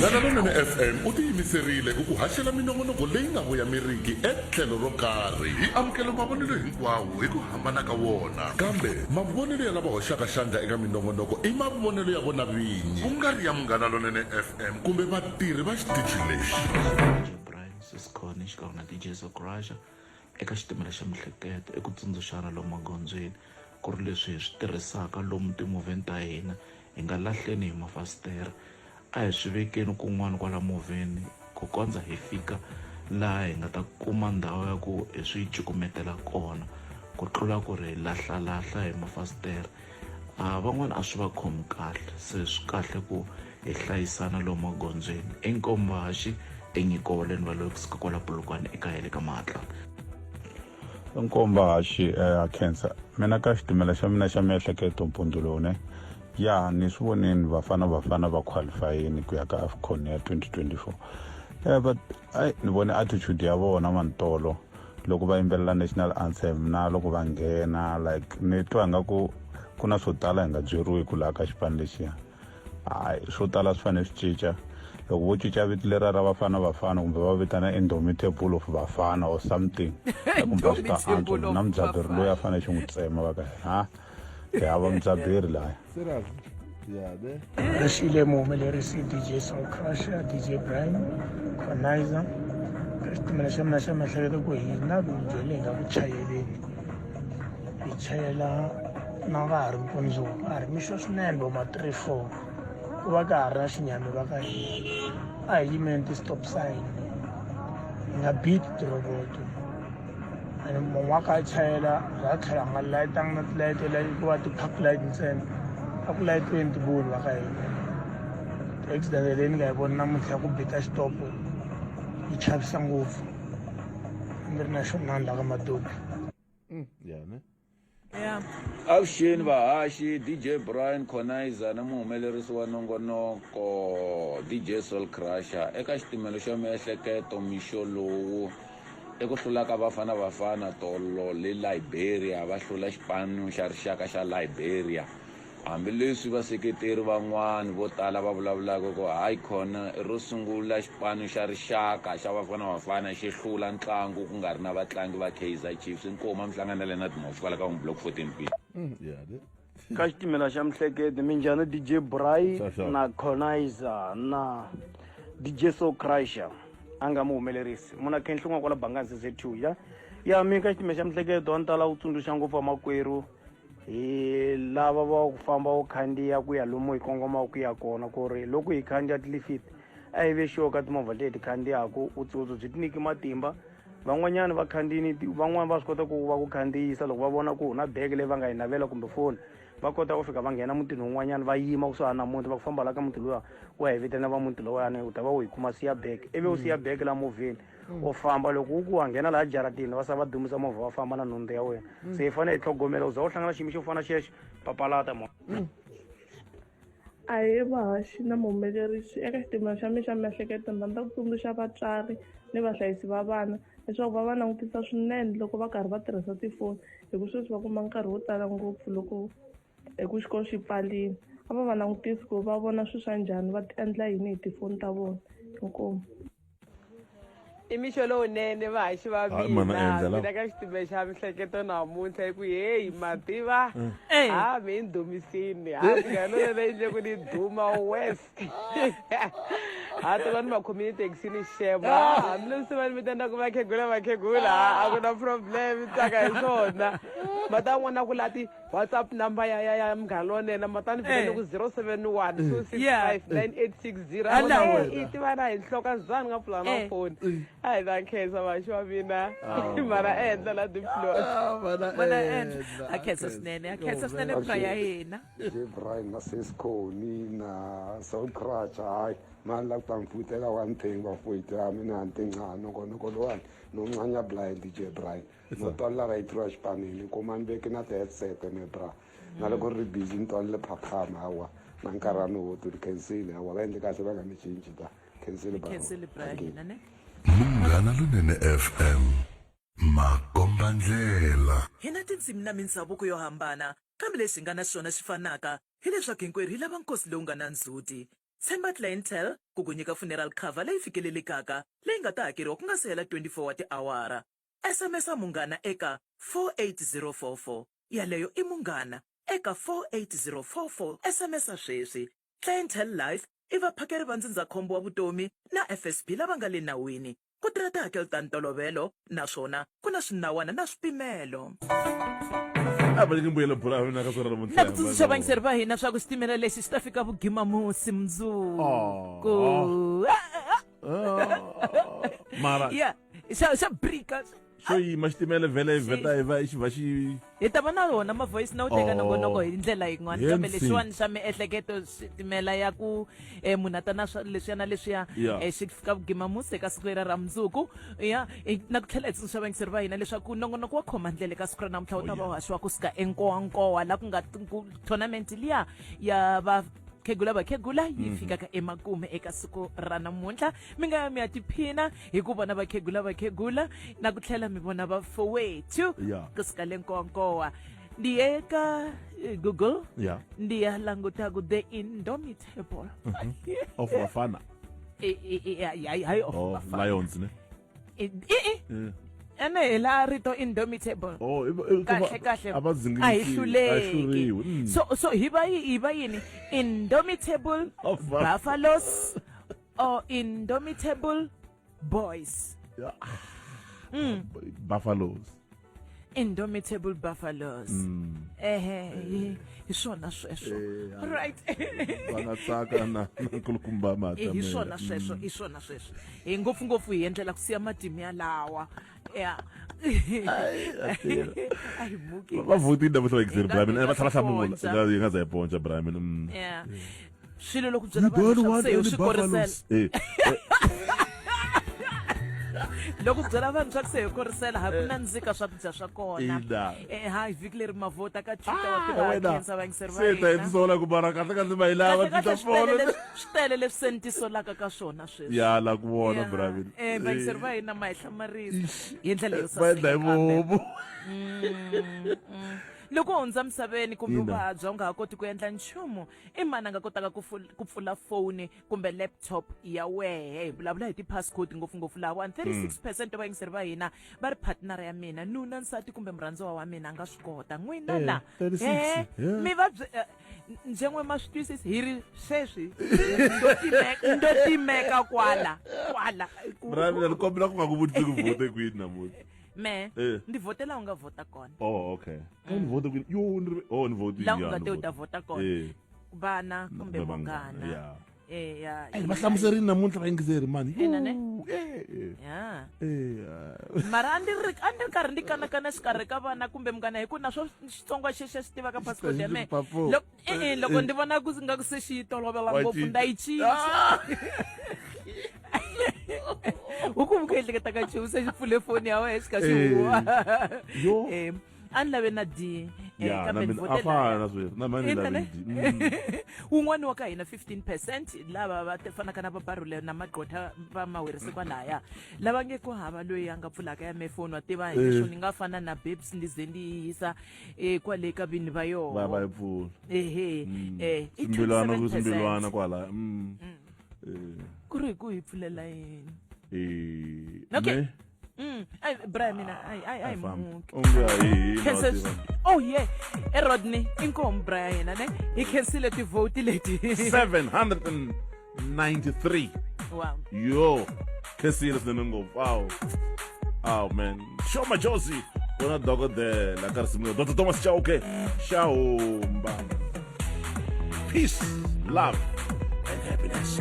Zanalonene FM u tiyimiserile ku ku haxela minongonoko leyi nga voyameriki etlhelo ro karhi hi amukela mavonelo hinkwawo hi ku hambana ka wona kambe mavonelo ya lava hoxaka xandla eka minongonoko i mavonelo ya vona vinyi ku nga ri ya Munghana Lonene FM kumbe vatirhi va xitichi lexi Sikhona xikan'we na DJ Soul Crusher eka xitimela xa mihleketo eku tsundzuxana lomu magondzweni ku ri leswi hi swi tirhisaka lomu timovheni ta hina hi nga lahleni hi mafasitere a hi swi vekeni kun'wana kwala movheni ku kondza hi fika laha hi nga ta kuma ndhawu ya ku hi swi cukumetela kona ku tlula ku ri hi lahlalahla hi mafasitere van'wana a swi va khomi kahle se swi kahle ku hi hlayisana lomu magondzweni enkombaxi enyikoleni va loyi kusuka kwala Polokwane eka hele ka Matla nkomba haxi cancer mina ka xitimela xa mina xa miehleketo mpundzu lowu ne ya ni swi voneni vafana va qualifyini ku ya ka AFCON ya 2024 but ni vone attitude ya vona mantolo loko va yimbelela national anthem na loko va nghena like ni twa nga ku na swo tala hi nga byeriwi ku laha ka xipano lexiya swo tala swi fanele swi cinca loko vo cinca vito lera ra vafana kumbe va vitana indomitable of vafana or something kumbe swi ta antswa na mudzaberi loyi a fanele xi n'wi tsema va ka hi hava mudzaberi laya Rashile muhumelerisi DJ Soul Crusher, DJ Brian, Conizer, xitimela xa mina xa miehleketo ku hina byele hi nga ku chayeleni hi chayela na nga ha ri mpundzu a ri mixo swinene vo ma 3-4 ku va ka ha ri na xinyami va ka hina a hi yimeni ti-stop sign hi nga beat tiroboto and mun'waka a chayela ha tlhela nga layitanga na tilayiti ku va ti-park light ntsena a ku layitiweni tibulu va ka hina ti-accident leyi ni nga hi voni namuntlha ya ku bita xitopo yi chavisa ngopfu ni ri na xona ndla ka madobi avuxeni vahaxi DJ Brian Conizer na muhumelerisi wa nongonoko DJ Soul Crusher eka xitimelo xa miehleketo mixo lowu eku hlula ka bafana tolo le Liberia va hlula xipano xa rixaka xa Liberia hambileswi vaseketeri van'wani vo tala va vulavulaka ku hayi khona ro sungula xipano xa rixaka xa bafana xi hlula ntlangu ku nga ri na vatlangi va Kaizer Chiefs inkoma mi hlanganele na timovha kwala ka block 14B ka xitimela xa mihleketo minjhani DJ Brian na Conizer na DJ Soul Crusher a nga muhumelerisi muna khenhlun'wa kwala Bangazi Z2 ya mi ka xitimela xa mihleketo a ni tala wu tsundzuxa ngopfu wa makwerhu hi lava va ku famba wu khandziya ku ya lomu hi kongomaka ku ya kona ku ri loko hi khandziya tilifiti a hi ve sure ka timovha leti khandziyaka utsotso byi tiniki matimba van'wanyana va khandziyini van'wani va swi kota ku va ku khandziyisa loko va vona ku na bege leyi va nga yi navela kumbe foni va kota ku fika va nghena mutini wun'wanyana va yima kusuhana na muti va ku famba la ka muti luwa wa hi vitana va muti lowuyani u ta va u hi kuma siya bege ivi u siya bege la movheni u famba loko u ku wa nghena laha jaratini va sa va dumisa movha va famba na nhundzu ya wena se hi fanele hi tlhogomela u za u hlangana xiyimo xo fana xexo papalata ahee vahaxi na muhumelerisi eka xitimela xa mina xa miehleketo ni rhandza ku tsundzuxa vatswari ni vahlayisi va vana leswaku va va langutisa swinene loko va karhi va tirhisa tifoni hi ku sweswi va kuma nkarhi wo tala ngopfu loko eku xikolo xi pfarini a va langutisi ku va vona swilo swa njhani va ti endla yini hi tifoni ta vona inkomu I mixo lowunene vahaxi va mina mina ka xitimela xa mihleketo namuntlha hi ku heyi mativa mi ndumisini fika lolele endle ku ni duma west tova ni ma-community taxini shema hambileswi se va ni vitanaka vakhegula a ku na problem tsaka hi swona mata n'wana ku lati WhatsApp number ya mngani lonena mata ni vitane ku 071 265 9860 tiva na hi nhloka zani nga pfula na phone hayi na khensa vaxi wa mina mara endla la diplomana endla a khensa swinene pra ya hina Brian na Sesconi na Soul Crush hayi mani la ku ta mfutela one thing bafowethu ya mina ntincane nongonoko lowani noncanya blind DJ Brian no tolla right rush panini komani veki na headset me bra na loko ri busy ntolle phaphama hawa na nkarano wo to cancel hawa va endle kahle va nga mi cinci ta cancel Brian ne Munghana Lonene FM makombandlela hina tindzimi na mindhavuko yo hambana kambe leswi nga na swona swi fanaka hileswaku hinkwerhu hi lava nkosi lowu nga na ndzhuti tshemba clientele ku ku nyika funeral cover leyi fikelelekaka leyi nga ta hakeriwa ku nga se hela 24 wa tiawara SMS munghana eka 48044 yaleyo i munghana eka 48044 SMS sweswi clientele life i vaphakeri va ndzindzakhombo wa vutomi na FSP lava nga le nawini ku tirha tihakelo ta ntolovelo naswona ku na swinawana na swipimelo na ku tsundzuxa vangiseri va hina swa ku xitimela lexi xi ta fika vugimamusi mundzuku mara ya xa brika xo yima xitimele vhele vheta hi va xi va xi hi ta va na wona mavoice na wu teka nongonoko hi ndlela yin'wana kambe leswiwani xa miehleketo xitimela ya ku munhu a ta na leswiya na leswiya xi fika vugimamusi eka siku lera ra mundzuku ya na ku tlhela hi tsundzuxa vangiseri va hina leswaku nongonoko wa khoma ndlela eka siku ra namuntlha wu ta va haxiwa kusuka enkowankowa laha ku nga tournament liya ya vakhegula yi fikaka emakume eka siku ra namuntlha mi nga ya mi ya tiphina hi ku vona vakhegula na ku tlhela mi vona vafowethu kusuka le nkowankowa ndi ye eka Google ndi ya languta ku the indomitable of Bafana hayi of Bafana Lions ne ene hela rito indomitable kahle a hi hluleki so hi va yini indomitable buffaloes or indomitable boys buffaloes indomitable buffaloes hi swona sweswo right va nga tsaka na nkulukumba mata hi swona sweswo hi ngopfungopfu hi endlela ku siya matimu ya lawa va votile na vuhlola exer Brian va tlhela hlamula yi nga za yi ponca Brian swilo loko byela vanhu se swi korisela loko byela vanhu swa ku se hi korisela ha ku nandzika swakudya swa kona hi vhiki leri mavota ka Twitter wa tivakhensa vangiseri va hina se ta tisola ku bara kahle ma hilava Twitter phone swi tele leswi se ni tisolaka ka swona sweswi ya la ku vona Brian vangiseri va hina ma hi hlamarisa hi ndlela yo saseka loko hundza misaveni kumbe vuvabya u nga ha koti ku endla nchumu i mani a nga kotaka ku pfula foni kumbe laptop ya wehe hi vulavula hi ti-passcode ngopfungopfu lawa 36% wa vayingiseri va hina va ri partnera ya mina nuna nsati kumbe murhandziwa wa mina a nga swi kota n'wina la mi vabyi njengwe ma swi twisisi hi ri sweswi ndo timeka kwala Brian ni kombela ku nga ku vutisi ku vote kwini namuti me ndi votela u nga vota kona okay ni vote kwini yo ni vote la u nga te u ta vota kona vana kumbe munghana va hlamuserini namuntlha vayingiseri mani mara a ndzi ri karhi ndi kanakana xikarhi ka vana kumbe munghana hi ku na swo xitsonga xexe xi tivaka passport ya me loko ndi vona ku nga ku se xi tolovela ngopfu nda yi cinca u ku muka ehleketa ka nchumu se xi pfule foni ya wena xi ka xi huwa a ni lave na D kambe ni votela wun'wani wa ka hina 15% lava va fanaka na vabarule na magqotha va mawerisi kwalaya lava nge ku hava loyi a nga pfulaka ya mefoni wa tiva hi leswo ni nga fana na babes ndi ze ndi yisa kwale ka vini va yona va yi pfula swimbilwana kwala ku ri hi ku hi pfulela yini Okay. Ay, Brian, mina, ay, oh yeah, Rodney, inkom Brian, he cancelled the vote lady. 793. Wow. Yo, cancelled the number. Wow. Oh man, show my Josie. We're not dog there. La Carsimino. Dr. Thomas Chow, okay? Ciao. Peace, love, and happiness.